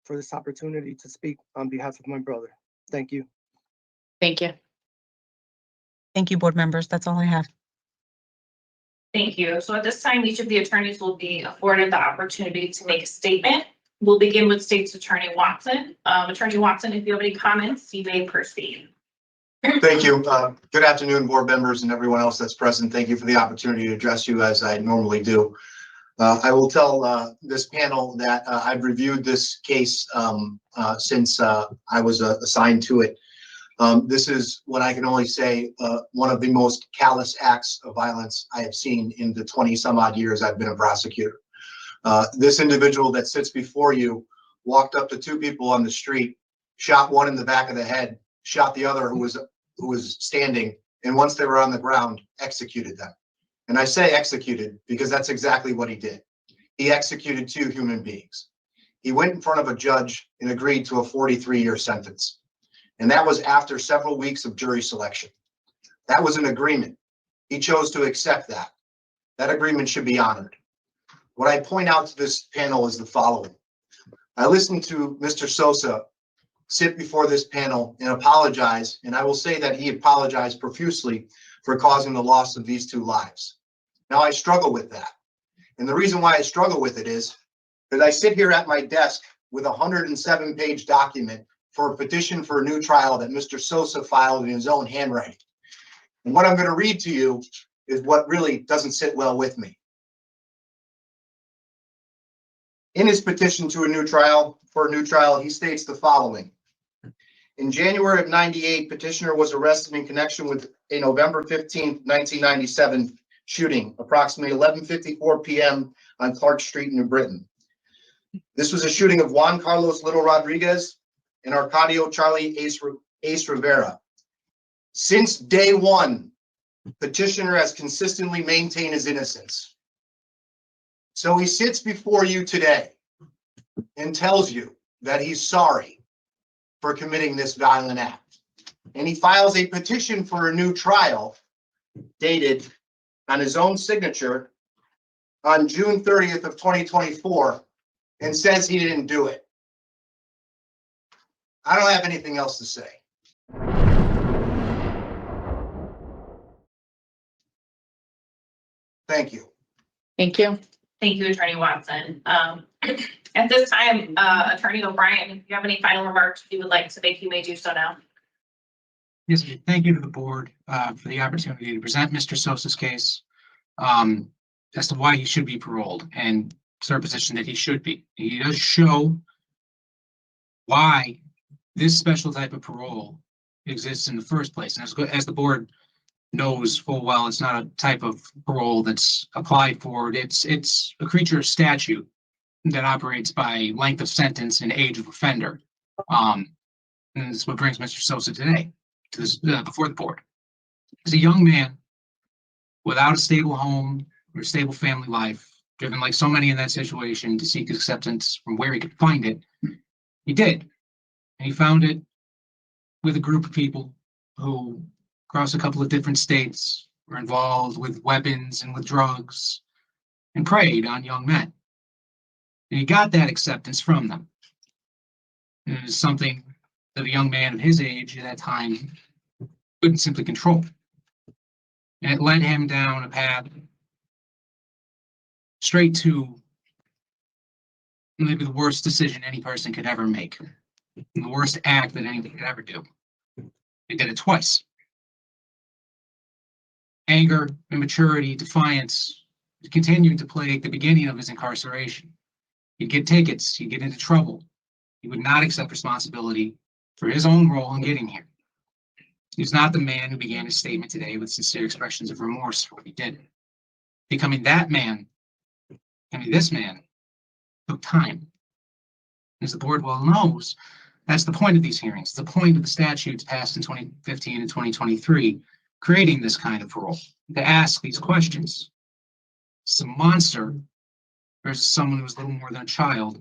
for this opportunity to speak on behalf of my brother. Thank you. Thank you. Thank you, board members. That's all I have. Thank you. So at this time, each of the attorneys will be afforded the opportunity to make a statement. We'll begin with State's Attorney Watson. Attorney Watson, if you have any comments, you may proceed. Thank you. Good afternoon, board members and everyone else that's present. Thank you for the opportunity to address you as I normally do. I will tell this panel that I've reviewed this case since I was assigned to it. This is what I can only say, one of the most callous acts of violence I have seen in the 20 some odd years I've been a prosecutor. This individual that sits before you walked up to 2 people on the street, shot one in the back of the head, shot the other who was standing, and once they were on the ground, executed them. And I say executed because that's exactly what he did. He executed 2 human beings. He went in front of a judge and agreed to a 43-year sentence. And that was after several weeks of jury selection. That was an agreement. He chose to accept that. That agreement should be honored. What I point out to this panel is the following. I listened to Mr. Sosa sit before this panel and apologize, and I will say that he apologized profusely for causing the loss of these 2 lives. Now, I struggle with that. And the reason why I struggle with it is that I sit here at my desk with a 107-page document for a petition for a new trial that Mr. Sosa filed in his own handwriting. And what I'm going to read to you is what really doesn't sit well with me. In his petition to a new trial, he states the following. In January of '98, petitioner was arrested in connection with a November 15, 1997 shooting, approximately 11:54 p.m. on Clark Street, New Britain. This was a shooting of Juan Carlos Little Rodriguez and Arcadio Charlie Ace Rivera. Since day one, petitioner has consistently maintained his innocence. So he sits before you today and tells you that he's sorry for committing this violent act. And he files a petition for a new trial dated on his own signature on June 30th of 2024 and says he didn't do it. I don't have anything else to say. Thank you. Thank you. Thank you, Attorney Watson. At this time, Attorney O'Brien, if you have any final remarks you would like to make, you may do so now. Yes, thank you to the board for the opportunity to present Mr. Sosa's case as to why he should be paroled, and it's our position that he should be. He does show why this special type of parole exists in the first place. And as the board knows full well, it's not a type of parole that's applied for. It's a creature of statute that operates by length of sentence and age of offender. And this is what brings Mr. Sosa today to this before the board. He's a young man without a stable home or a stable family life, driven like so many in that situation to seek acceptance from where he could find it. He did. And he found it with a group of people who, across a couple of different states, were involved with weapons and with drugs and preyed on young men. And he got that acceptance from them. And it was something that a young man of his age at that time couldn't simply control. And it led him down a path straight to maybe the worst decision any person could ever make. And the worst act that anyone could ever do. He did it twice. Anger, immaturity, defiance continued to plague the beginning of his incarceration. He'd get tickets, he'd get into trouble. He would not accept responsibility for his own role in getting here. He was not the man who began his statement today with sincere expressions of remorse for what he did. Becoming that man, this man, took time. As the board well knows, that's the point of these hearings. The point of the statutes passed in 2015 and 2023, creating this kind of parole, to ask these questions. Some monster versus someone who's little more than a child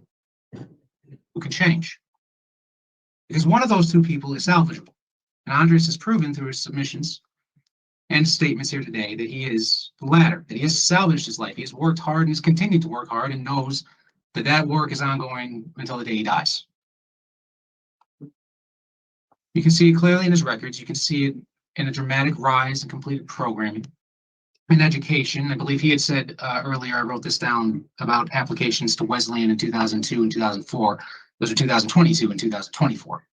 who can change. Because one of those two people is salvageable. And Andres has proven through his submissions and statements here today that he is the latter, that he has salvaged his life. He has worked hard and has continued to work hard and knows that that work is ongoing until the day he dies. You can see it clearly in his records. You can see it in a dramatic rise in completed programming in education. I believe he had said earlier, I wrote this down, about applications to Wesleyan in 2002 and 2004. Those are 2022 and 2024.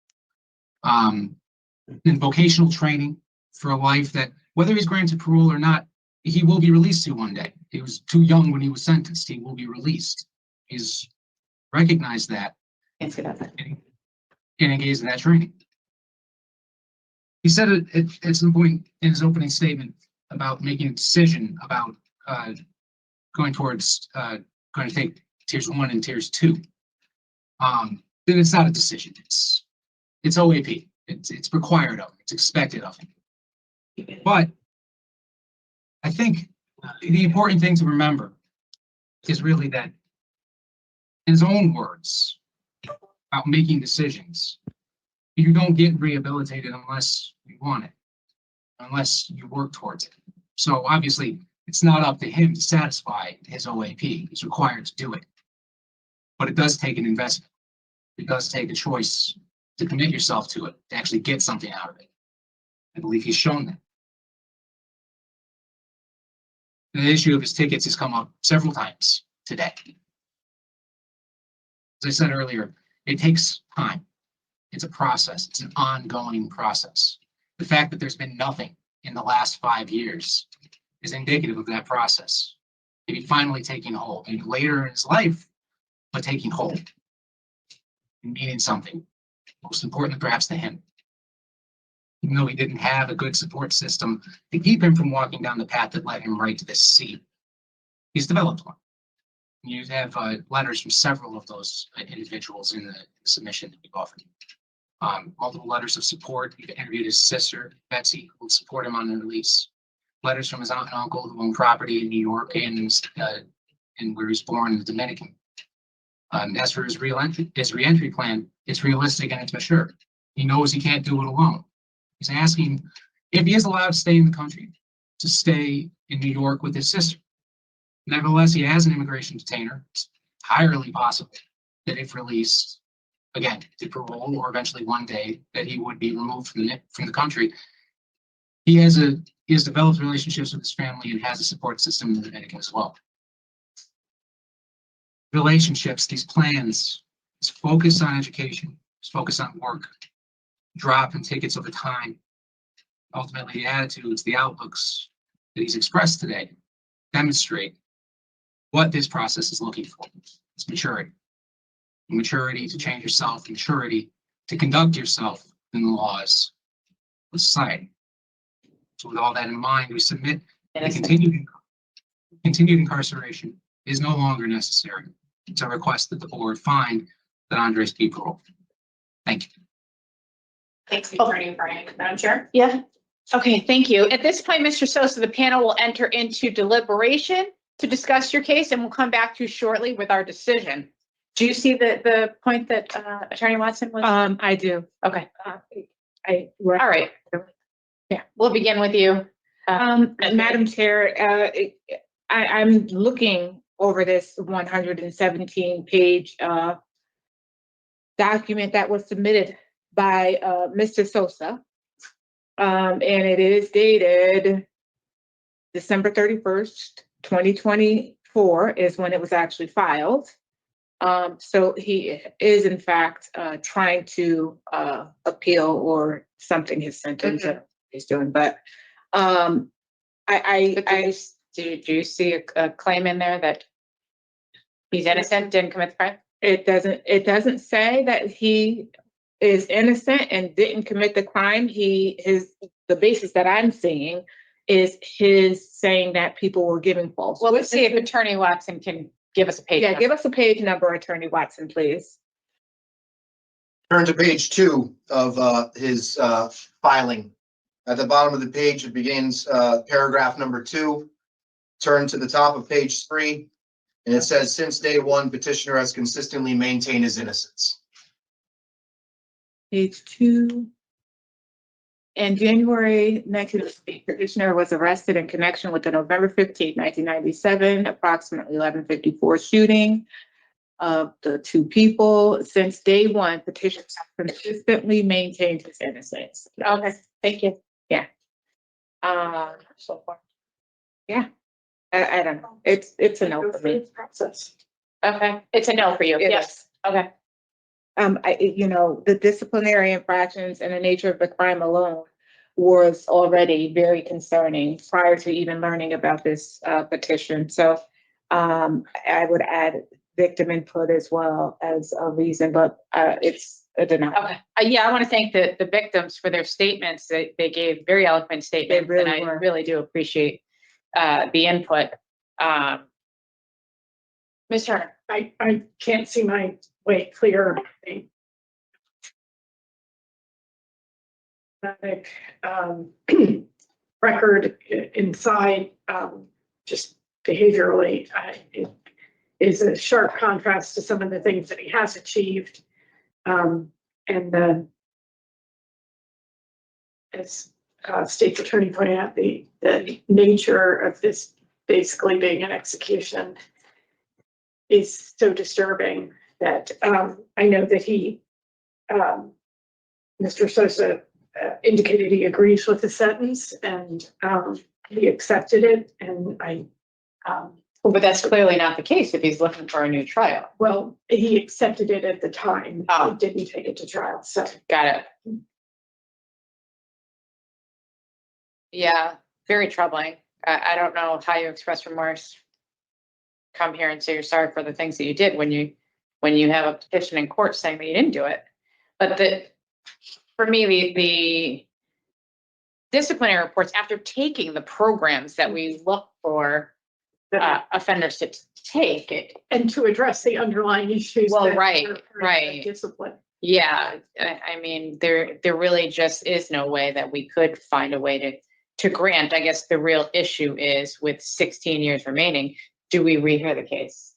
In vocational training for a life that, whether he's granted parole or not, he will be released to one day. He was too young when he was sentenced. He will be released. He's recognized that and engaged in that training. He said at some point in his opening statement about making a decision about going to take tiers 1 and tiers 2. Then it's not a decision. It's OAP. It's required of him. It's expected of him. But I think the important thing to remember is really that, in his own words, about making decisions, you don't get rehabilitated unless you want it, unless you work towards it. So obviously, it's not up to him to satisfy his OAP. He's required to do it. But it does take an investment. It does take a choice to commit yourself to it, to actually get something out of it. I believe he's shown that. The issue of his tickets has come up several times today. As I said earlier, it takes time. It's a process. It's an ongoing process. The fact that there's been nothing in the last 5 years is indicative of that process. Maybe finally taking hold, maybe later in his life, but taking hold and meaning something, most importantly perhaps to him. Even though he didn't have a good support system to keep him from walking down the path that led him right to this seat, he's developed one. You have letters from several of those individuals in the submission that we've offered. Multiple letters of support. We've interviewed his sister, Betsy, who will support him on the release. Letters from his aunt and uncle who own property in New York and where he was born in the Dominican. As for his re-entry plan, it's realistic and it's mature. He knows he can't do it alone. He's asking if he is allowed to stay in the country, to stay in New York with his sister. Nevertheless, he has an immigration detainer. It's entirely possible that if released, again, to parole or eventually one day that he would be removed from the country. He has developed relationships with his family and has a support system in the Dominican as well. Relationships, these plans, his focus on education, his focus on work, drop in tickets over time. Ultimately, the attitudes, the outlooks that he's expressed today demonstrate what this process is looking for. It's maturity. Maturity to change yourself, maturity to conduct yourself in the laws of society. So with all that in mind, we submit that continued incarceration is no longer necessary. It's a request that the board find that Andres be paroled. Thank you. Thanks, Attorney Brian. Madam Chair? Yeah. Okay, thank you. At this point, Mr. Sosa, the panel will enter into deliberation to discuss your case, and we'll come back to you shortly with our decision. Do you see the point that Attorney Watson was? I do. Okay. All right. Yeah, we'll begin with you. Madam Chair, I'm looking over this 117-page document that was submitted by Mr. Sosa. And it is dated December 31st, 2024 is when it was actually filed. So he is in fact trying to appeal or something his sentence he's doing, but do you see a claim in there that he's innocent, didn't commit the crime? It doesn't say that he is innocent and didn't commit the crime. The basis that I'm seeing is his saying that people were giving false. Well, let's see if Attorney Watson can give us a page. Yeah, number. give us a page number, Attorney Watson, please. Turn to page 2 of his filing. At the bottom of the page, it begins paragraph number 2. Turn to the top of page 3, and it says, since day one, petitioner has consistently maintained his innocence. Page 2. In January 1998, petitioner was arrested in connection with the November 15, 1997, approximately 11:54 shooting of the 2 people. Since day one, petitioner has consistently maintained his innocence. Okay, thank you. So far. Yeah, I don't know. It's a no for me. Process. Okay, it's a no for you. It Yes. Okay. The disciplinary infractions and the nature of the crime alone was already very concerning prior to even learning about this petition. So I would add victim input as well as a reason, but it's a denial. Okay. Yeah, I want to thank the victims for their statements. They gave very eloquent statements, really and I were. really do appreciate the input. Ms. Turner. I can't see my way clear. Record inside, just behaviorally, it is a sharp contrast to some of the things that he has achieved. And as State's Attorney pointed out, the nature of this basically being an execution is so disturbing that I know that he, Mr. Sosa, indicated he agrees with the sentence, and he accepted it. And But that's clearly not the case if he's looking for a new trial. well, he accepted it at the time. Oh. He didn't take it to trial. So Got it. Yeah, very troubling. I don't know how you express remorse. Come here and say you're sorry for the things that you did when you have a petition in court saying that you didn't do it. But for me, the disciplinary reports, after taking the programs that we look for offenders to take it. and to address the underlying issues. Well, that right, are right. Discipline. Yeah, I mean, there really just is no way that we could find a way to grant. I guess the real issue is with 16 years remaining, do we rehear the case?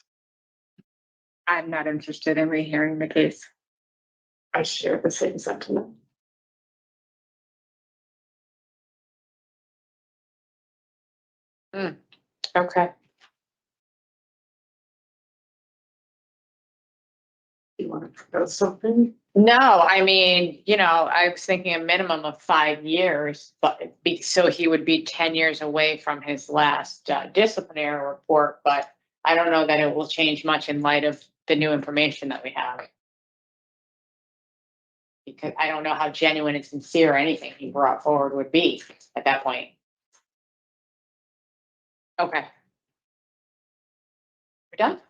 I'm not interested in rehearing the case. I share the same sentiment. Okay. You want to propose something? No, I mean, I was thinking a minimum of 5 years, but so he would be 10 years away from his last disciplinary report, but I don't know that it will change much in light of the new information that we have. Because I don't know how genuine and sincere anything he brought forward would be at that point. Okay. We're done?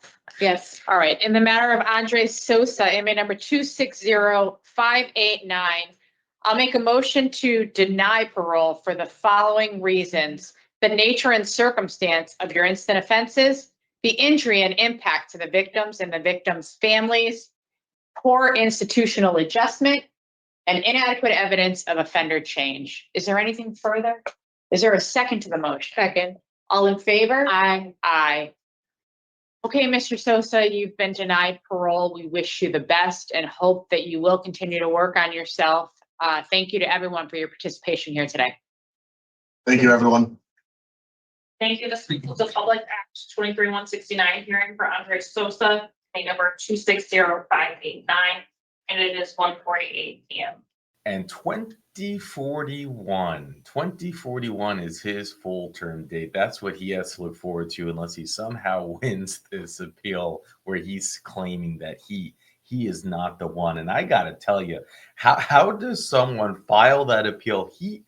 Yes. All right, in the matter of Andre Sosa, inmate number 260589, I'll make a motion to deny parole for the following reasons: the nature and circumstance of your instant offenses, the injury and impact to the victims and the victims' families, poor institutional adjustment, and inadequate evidence of offender change. Is there anything further? Is there a second to the motion? Second. All in favor? Aye. Aye. Okay, Mr. Sosa, you've been denied parole. We wish you the best and hope that you will continue to work on yourself. Thank you to everyone for your participation here today. Thank you, everyone. Thank you. This concludes the Public Act 23-169 hearing for Andre Sosa, case number 260589, and it is 1:48 p.m. And 2041 is his full term date. That's what he has to look forward to, unless he somehow wins this appeal where he's claiming that he is not the one. And I got to tell you, how does someone file that appeal? He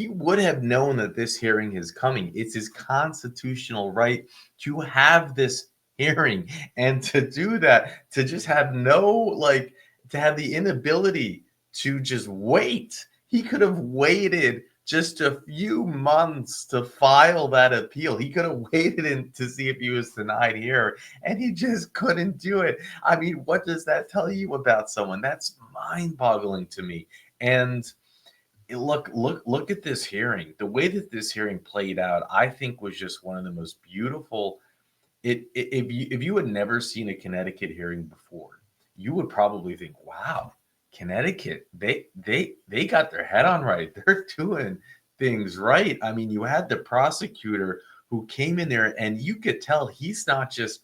would have known that this hearing is coming. It's his constitutional right to have this hearing, and to do that, to just have to have the inability to just wait. He could have waited just a few months to file that appeal. He could have waited to see if he was denied here, and he just couldn't do it. I mean, what does that tell you about someone? That's mind-boggling to me. And look at this hearing. The way that this hearing played out, I think, was just one of the most beautiful. If you had never seen a Connecticut hearing before, you would probably think, wow, Connecticut, they got their head on right. They're doing things right. I mean, you had the prosecutor who came in there, and you could tell he's not just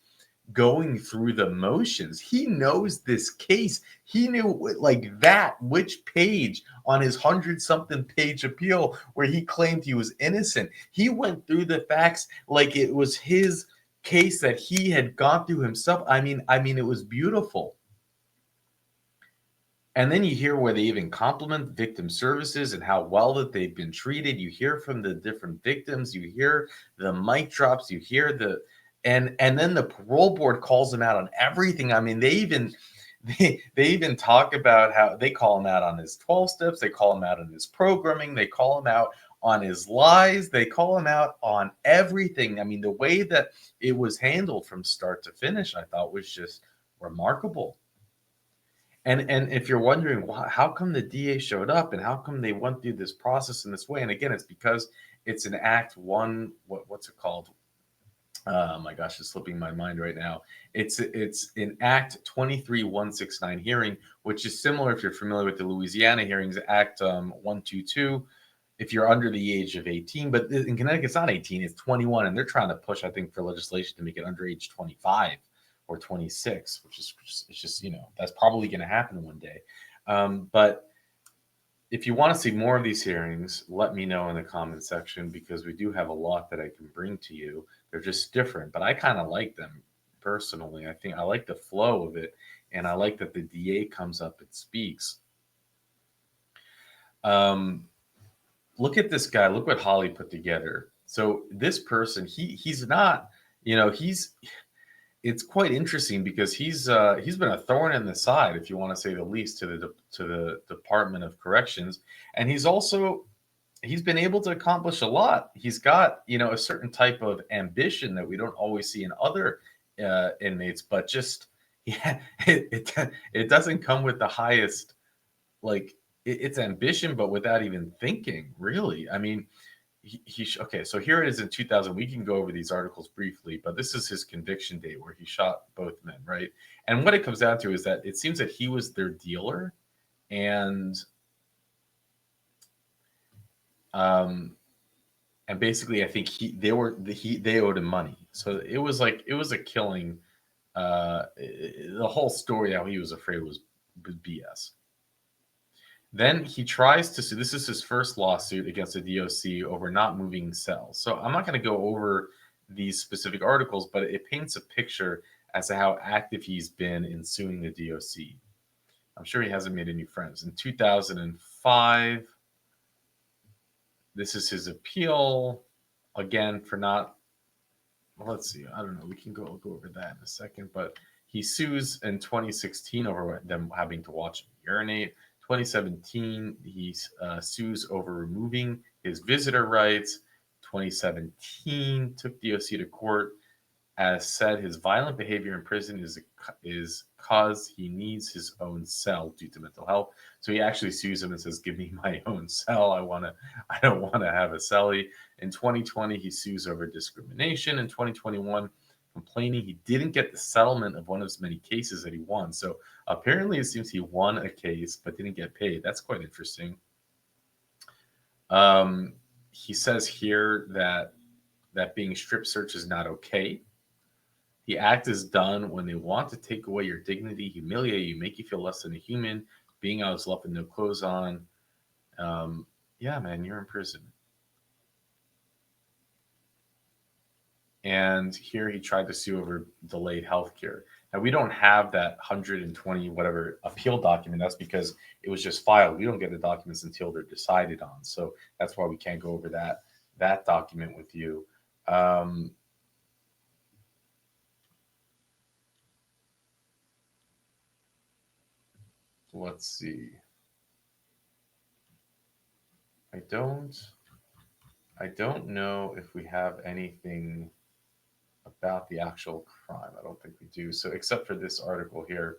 going through the motions. He knows this case. He knew like that which page on his 100-something page appeal where he claimed he was innocent. He went through the facts like it was his case that he had gone through himself. I mean, it was beautiful. And then you hear where they even compliment victim services and how well that they've been treated. You hear from the different victims. You hear the mic drops. You hear and then the parole board calls them out on everything. I mean, they even talk about how they call him out on his 12 steps. They call him out on his programming. They call him out on his lies. They call him out on everything. I mean, the way that it was handled from start to finish, I thought was just remarkable. And if you're wondering how come the DA showed up and how come they went through this process in this way, and again, it's because it's an Act 1. What's it called? Oh my gosh, it's slipping my mind right now. It's an Act 23-169 hearing, which is similar if you're familiar with the Louisiana hearings, Act 122. If you're under the age of 18, but in Connecticut, it's not 18, it's 21, and they're trying to push, I think, for legislation to make it under age 25 or 26, which is it's just, that's probably going to happen one day. But if you want to see more of these hearings, let me know in the comment section, because we do have a lot that I can bring to you. They're just different, but I kind of like them personally. I think I like the flow of it, and I like that the DA comes up and speaks. Look at this guy. Look what Holly put together. So this person, he's not, it's quite interesting because he's been a thorn in the side, if you want to say the least, to the Department of Corrections, and he's been able to accomplish a lot. He's got a certain type of ambition that we don't always see in other inmates, but just it doesn't come with the highest, like it's ambition, but without even thinking, really. I mean. Okay, so here it is in 2000. We can go over these articles briefly, but this is his conviction date where he shot both men, right? And what it comes down to is that it seems that he was their dealer, and basically I think they owed him money, so it was a killing. The whole story how he was afraid was BS. Then he tries to sue. This is his first lawsuit against the DOC over not moving cells. So I'm not going to go over these specific articles, but it paints a picture as to how active he's been in suing the DOC. I'm sure he hasn't made any friends. In 2005, this is his appeal, again, for not, let's see, I don't know. We can go over that in a second, but he sues in 2016 over them having to watch him urinate. 2017, he sues over removing his visitor rights. 2017, took DOC to court, as said his violent behavior in prison is cause he needs his own cell due to mental health. So he actually sues him and says, "Give me my own cell. I don't want to have a cellie." In 2020, he sues over discrimination. In 2021, complaining he didn't get the settlement of one of his many cases that he won. So apparently it seems he won a case but didn't get paid. That's quite interesting. He says here that being strip searched is not okay. The act is done when they want to take away your dignity, humiliate you, make you feel less than a human. Being out is left with no clothes on. Yeah, man, you're in prison. And here he tried to sue over delayed healthcare. Now, we don't have that 120 whatever appeal document. That's because it was just filed. We don't get the documents until they're decided on. So that's why we can't go over that document with you. Let's see. I don't. I don't know if we have anything about the actual crime. I don't think we do. So except for this article here.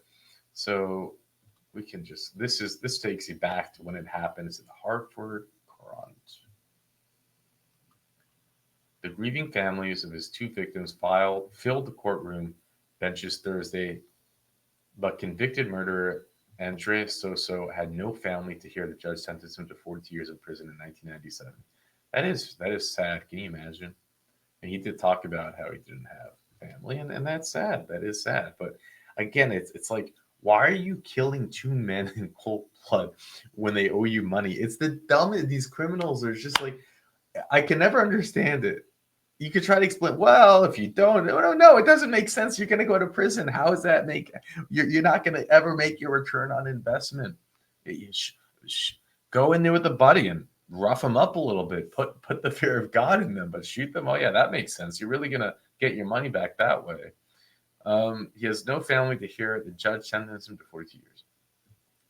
So we can just this takes you back to when it happens in the Hartford Courant. The grieving families of his two victims filled the courtroom benches Thursday, but convicted murderer Andres Sosa had no family to hear the judge sentenced him to 42 years in prison in 1997. That is sad. Can you imagine? And he did talk about how he didn't have family, and that's sad. That is sad. But again, it's like, why are you killing two men in cold blood when they owe you money? It's the dumbest. These criminals are just like, I can never understand it. You could try to explain, well, if you don't, no, it doesn't make sense. You're going to go to prison. How does that make, you're not going to ever make your return on investment. You go in there with a buddy and rough them up a little bit, put the fear of God in them, but shoot them. Oh yeah, that makes sense. You're really going to get your money back that way. He has no family to hear. The judge sentenced him to 42 years.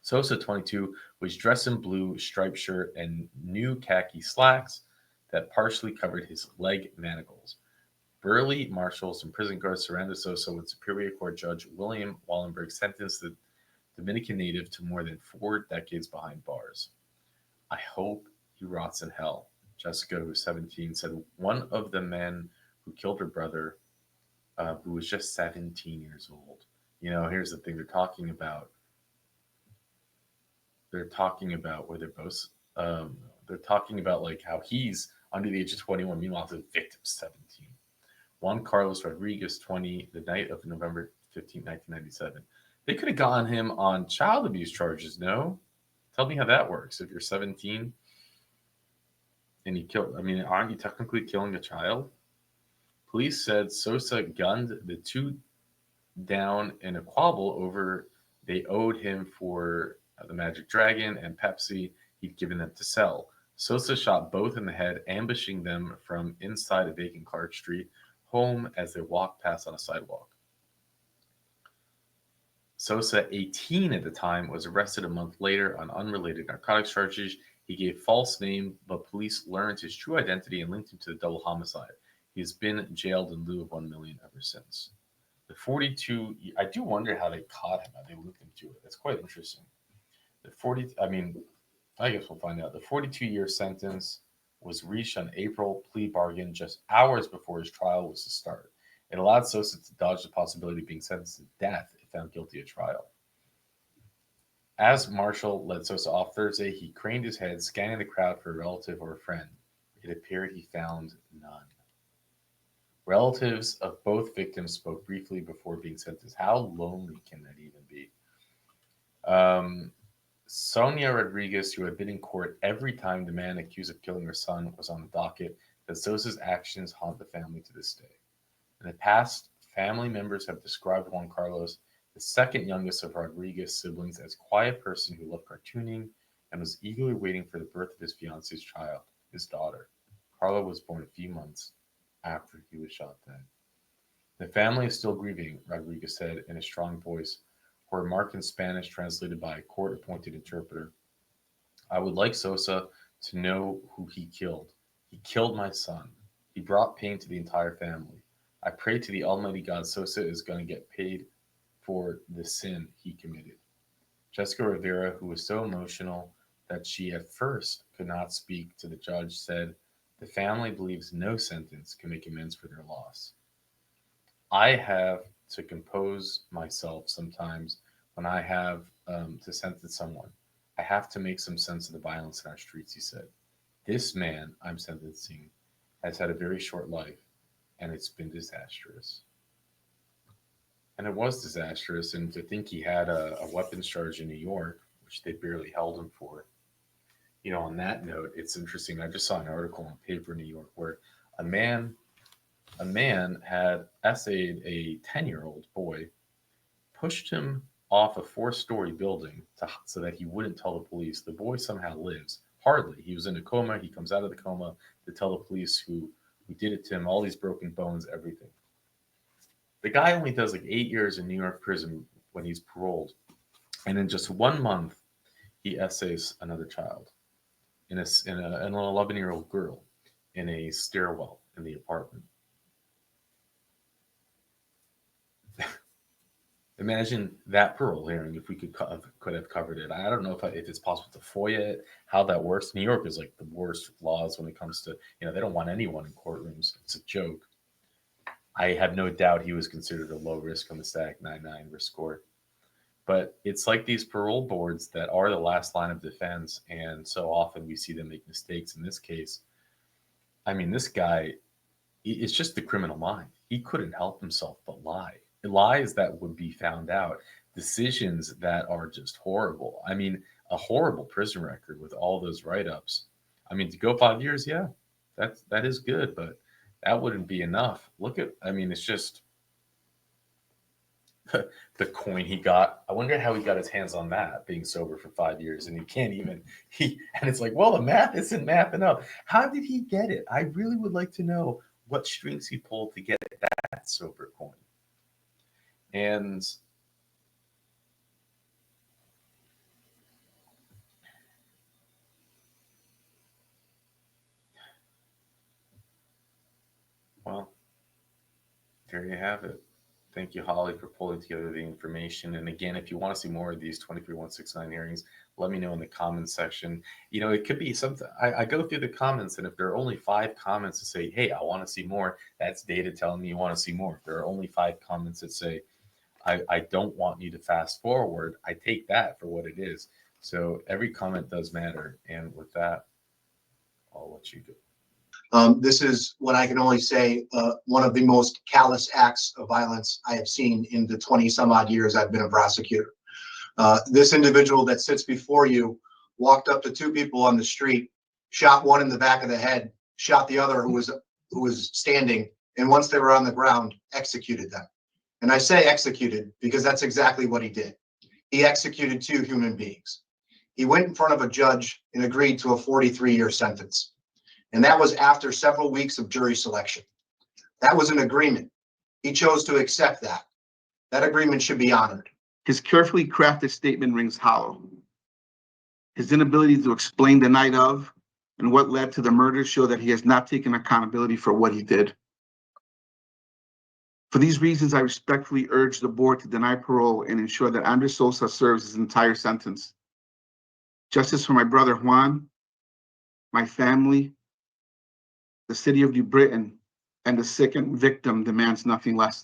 Sosa, 22, was dressed in blue striped shirt and new khaki slacks that partially covered his leg manacles. Burly marshals and prison guards surrounded Sosa when Superior Court Judge William Wallenberg sentenced the Dominican native to more than 4 decades behind bars. I hope he rots in hell. Jessica, who's 17, said one of the men who killed her brother, who was just 17 years old. You know, here's the thing they're talking about. They're talking about where they're both, they're talking about like how he's under the age of 21. Meanwhile, the victim's 17. Juan Carlos Rodriguez, 20, the night of November 15, 1997. They could have gotten him on child abuse charges, no? Tell me how that works. If you're 17 and you killed, I mean, aren't you technically killing a child? Police said Sosa gunned the two down in a squabble over they owed him for the Magic Dragon and Pepsi he'd given them to sell. Sosa shot both in the head, ambushing them from inside a vacant Clark Street home as they walked past on a sidewalk. Sosa, 18 at the time, was arrested a month later on unrelated narcotics charges. He gave false name, but police learned his true identity and linked him to the double homicide. He has been jailed in lieu of $1 million ever since. The 42, I do wonder how they caught him, how they looked into it. That's quite interesting. The 40, I mean, I guess we'll find out. The 42-year sentence was reached on April plea bargain just hours before his trial was to start. It allowed Sosa to dodge the possibility of being sentenced to death if found guilty at trial. As Marshall led Sosa off Thursday, he craned his head, scanning the crowd for a relative or a friend. It appeared he found none. Relatives of both victims spoke briefly before being sentenced. How lonely can that even be? Sonia Rodriguez, who had been in court every time the man accused of killing her son was on the docket, said Sosa's actions haunt the family to this day. In the past, family members have described Juan Carlos, the second youngest of Rodriguez's siblings, as a quiet person who loved cartooning and was eagerly waiting for the birth of his fiance's child, his daughter. Carla was born a few months after he was shot dead. The family is still grieving, Rodriguez said in a strong voice, her remark in Spanish translated by a court-appointed interpreter. I would like Sosa to know who he killed. He killed my son. He brought pain to the entire family. I pray to the Almighty God Sosa is going to get paid for the sin he committed. Jessica Rivera, who was so emotional that she at first could not speak to the judge, said, the family believes no sentence can make amends for their loss. I have to compose myself sometimes when I have to sentence someone. I have to make some sense of the violence in our streets, he said. This man I'm sentencing has had a very short life, and it's been disastrous. And it was disastrous, and to think he had a weapons charge in New York, which they barely held him for. You know, on that note, it's interesting. I just saw an article on Paper New York where a man had essayed a 10-year-old boy, pushed him off a 4-story building so that he wouldn't tell the police. The boy somehow lives. Hardly. He was in a coma. He comes out of the coma to tell the police who did it to him, all these broken bones, everything. The guy only does like 8 years in New York prison when he's paroled. And in just 1 month, he essays another child, in an 11-year-old girl. in a stairwell in the apartment. Imagine that parole hearing if we could have covered it. I don't know if it's possible to FOIA it, how that works. New York is like the worst laws when it comes to, they don't want anyone in courtrooms. It's a joke. I have no doubt he was considered a low risk on the static 9-9 risk score. But it's like these parole boards that are the last line of defense, and so often we see them make mistakes. In this case, I mean, this guy, it's just the criminal mind. He couldn't help himself but lie. Lies that would be found out, decisions that are just horrible. I mean, a horrible prison record with all those write-ups. I mean, to go 5 years, yeah, that is good, but that wouldn't be enough. It's just the coin he got. I wonder how he got his hands on that, being sober for 5 years, and and it's like, well, the math isn't mathing up. How did he get it? I really would like to know what strings he pulled to get that sober coin. And well, there you have it. Thank you, Holly, for pulling together the information. And again, if you want to see more of these 23169 hearings, let me know in the comments section. It could be something. I go through the comments, and if there are only 5 comments that say, hey, I want to see more, that's data telling me you want to see more. If there are only 5 comments that say, I don't want you to fast forward, I take that for what it is. So every comment does matter. And with that, I'll let you go. This is what I can only say, one of the most callous acts of violence I have seen in the 20 some odd years I've been a prosecutor. This individual that sits before you walked up to 2 people on the street, shot one in the back of the head, shot the other who was standing, and once they were on the ground, executed them. And I say executed because that's exactly what he did. He executed 2 human beings. He went in front of a judge and agreed to a 43-year sentence. And that was after several weeks of jury selection. That was an agreement. He chose to accept that. That agreement should be honored. His carefully crafted statement rings hollow. His inability to explain the night of and what led to the murder show that he has not taken accountability for what he did. For these reasons, I respectfully urge the board to deny parole and ensure that Andres Sosa serves his entire sentence. Justice for my brother Juan, my family, the city of New Britain, and the second victim demands nothing less.